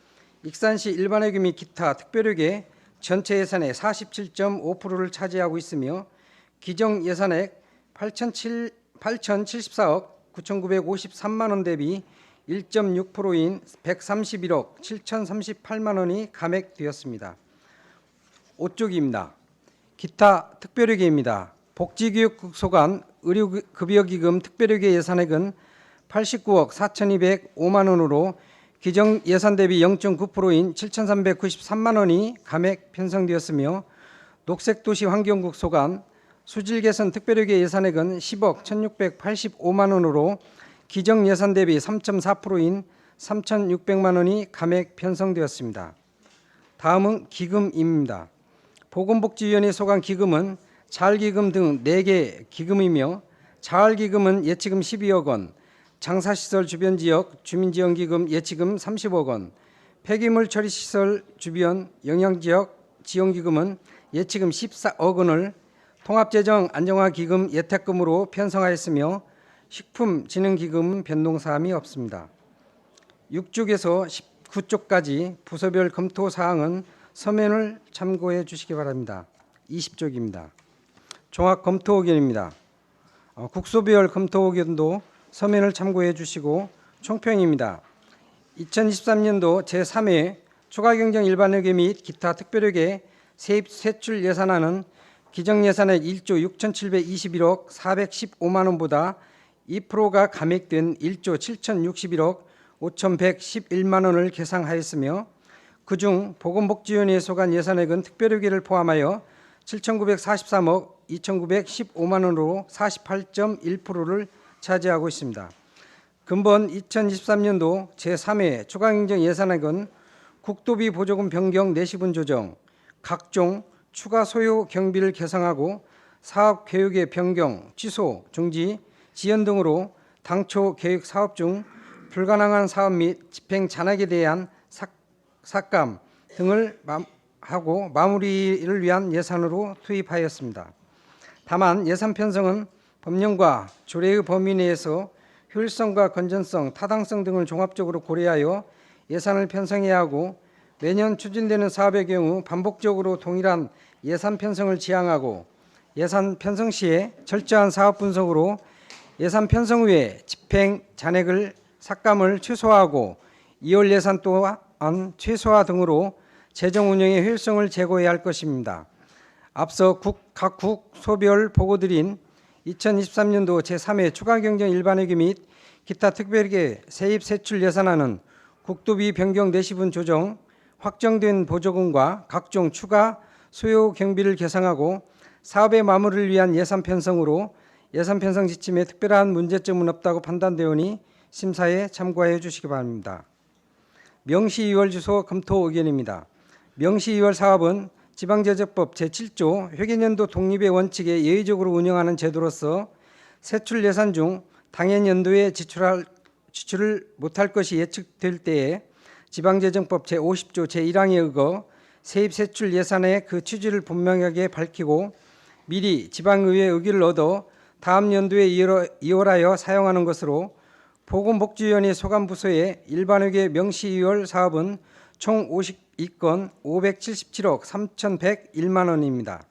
익산시 일반회계 및 기타 특별회계 전체 예산의 47.5%를 차지하고 있으며 기정 예산액 8,074억 9,953만 원 대비 1.6%인 131억 7,038만 원이 감액되었습니다. 5쪽입니다. 기타 특별회계입니다. 복지교육국 소관 의료급여기금 특별회계 예산액은 89억 4,205만 원으로 기정 예산 대비 0.9%인 7,393만 원이 감액 편성되었으며 녹색도시 환경국 소관 수질개선 특별회계 예산액은 10억 1,685만 원으로 기정 예산 대비 3.4%인 3,600만 원이 감액 편성되었습니다. 다음은 기금입니다. 보건복지위원회 소관 기금은 자활기금 등 4개 기금이며 자활기금은 예치금 12억 원, 장사시설 주변지역 주민지원기금 예치금 30억 원, 폐기물 처리시설 주변 영향지역 지원기금은 예치금 14억 원을 통합재정 안정화기금 예탁금으로 편성하였으며 식품진흥기금은 변동사항이 없습니다. 6쪽에서 19쪽까지 부서별 검토 사항은 서면을 참고해 주시기 바랍니다. 20쪽입니다. 종합 검토 의견입니다. 국소별 검토 의견도 서면을 참고해 주시고 총평입니다. 2023년도 제3회 추가경정 일반회계 및 기타 특별회계 세입 세출 예산안은 기정예산액 1조 6,721억 415만 원보다 2%가 감액된 1조 7,061억 5,111만 원을 계상하였으며 그중 보건복지위원회 소관 예산액은 특별회계를 포함하여 7,943억 2,915만 원으로 48.1%를 차지하고 있습니다. 근본 2023년도 제3회 추가경정 예산액은 국도비 보조금 변경 내시분 조정, 각종 추가 소요 경비를 계상하고 사업 계획의 변경, 취소, 중지, 지연 등으로 당초 계획 사업 중 불가능한 사업 및 집행 잔액에 대한 삭감 등을 하고 마무리를 위한 예산으로 투입하였습니다. 다만 예산 편성은 법령과 조례의 범위 내에서 효율성과 건전성, 타당성 등을 종합적으로 고려하여 예산을 편성해야 하고 매년 추진되는 사업의 경우 반복적으로 동일한 예산 편성을 지향하고 예산 편성 시에 철저한 사업 분석으로 예산 편성 후에 집행 잔액을 삭감을 최소화하고 2월 예산 또한 최소화 등으로 재정 운영의 효율성을 제고해야 할 것입니다. 앞서 각 국소별 보고드린 2023년도 제3회 추가경정 일반회계 및 기타 특별회계 세입 세출 예산안은 국도비 변경 내시분 조정, 확정된 보조금과 각종 추가 소요 경비를 계상하고 사업의 마무리를 위한 예산 편성으로 예산 편성 지침에 특별한 문제점은 없다고 판단되오니 심사에 참고해 주시기 바랍니다. 명시 2월 주소 검토 의견입니다. 명시 2월 사업은 지방제재법 제7조 회계연도 독립의 원칙에 예의적으로 운영하는 제도로서 세출 예산 중 당해 연도에 지출을 못할 것이 예측될 때에 지방재정법 제50조 제1항에 의거 세입 세출 예산의 그 취지를 분명하게 밝히고 미리 지방의회 의결을 얻어 다음 연도에 이월하여 사용하는 것으로 보건복지위원회 소관부서의 일반회계 명시 2월 사업은 총 52건 577억 3,101만 원입니다.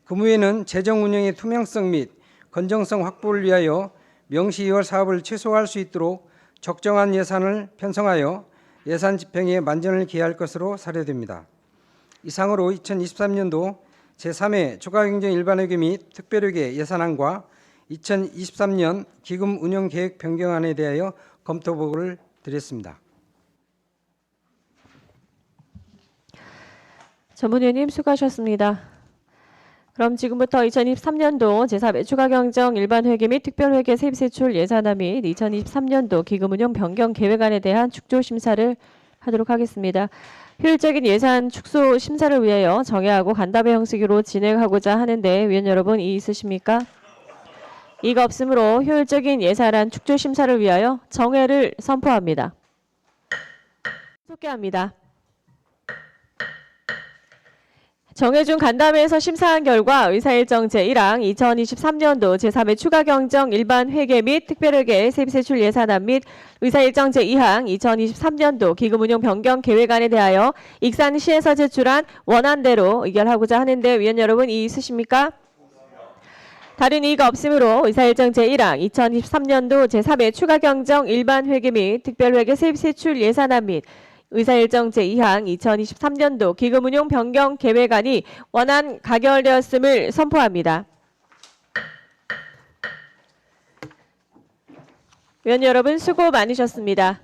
금후에는 재정 운영의 투명성 및 건정성 확보를 위하여 명시 2월 사업을 최소화할 수 있도록 적정한 예산을 편성하여 예산 집행에 만전을 기할 것으로 사료됩니다. 이상으로 2023년도 제3회 추가경정 일반회계 및 특별회계 예산안과 2023년 기금 운영 계획 변경안에 대하여 검토 보고를 드렸습니다. 전문위원님 수고하셨습니다. 그럼 지금부터 2023년도 제4회 추가경정 일반회계 및 특별회계 세입세출 예산안 및 2023년도 기금운용 변경 계획안에 대한 축조 심사를 하도록 하겠습니다. 효율적인 예산 축소 심사를 위하여 정회하고 간담회 형식으로 진행하고자 하는데 위원 여러분 이의 있으십니까? 이가 없으므로 효율적인 예산안 축조 심사를 위하여 정회를 선포합니다. 속개합니다. 정회 중 간담회에서 심사한 결과 의사일정 제1항 2023년도 제3회 추가경정 일반회계 및 특별회계 세입세출 예산안 및 의사일정 제2항 2023년도 기금운용 변경 계획안에 대하여 익산시에서 제출한 원안대로 의결하고자 하는데 위원 여러분 이의 있으십니까? 다른 이의가 없으므로 의사일정 제1항 2023년도 제3회 추가경정 일반회계 및 특별회계 세입세출 예산안 및 의사일정 제2항 2023년도 기금운용 변경 계획안이 원안 가결되었음을 선포합니다. 위원 여러분 수고 많으셨습니다.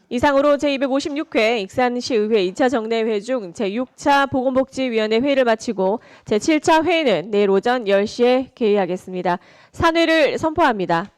이상으로 제256회 익산시의회 2차 정례회 중 제6차 보건복지위원회 회의를 마치고 제7차 회의는 내일 오전 10시에 개의하겠습니다. 산회를 선포합니다.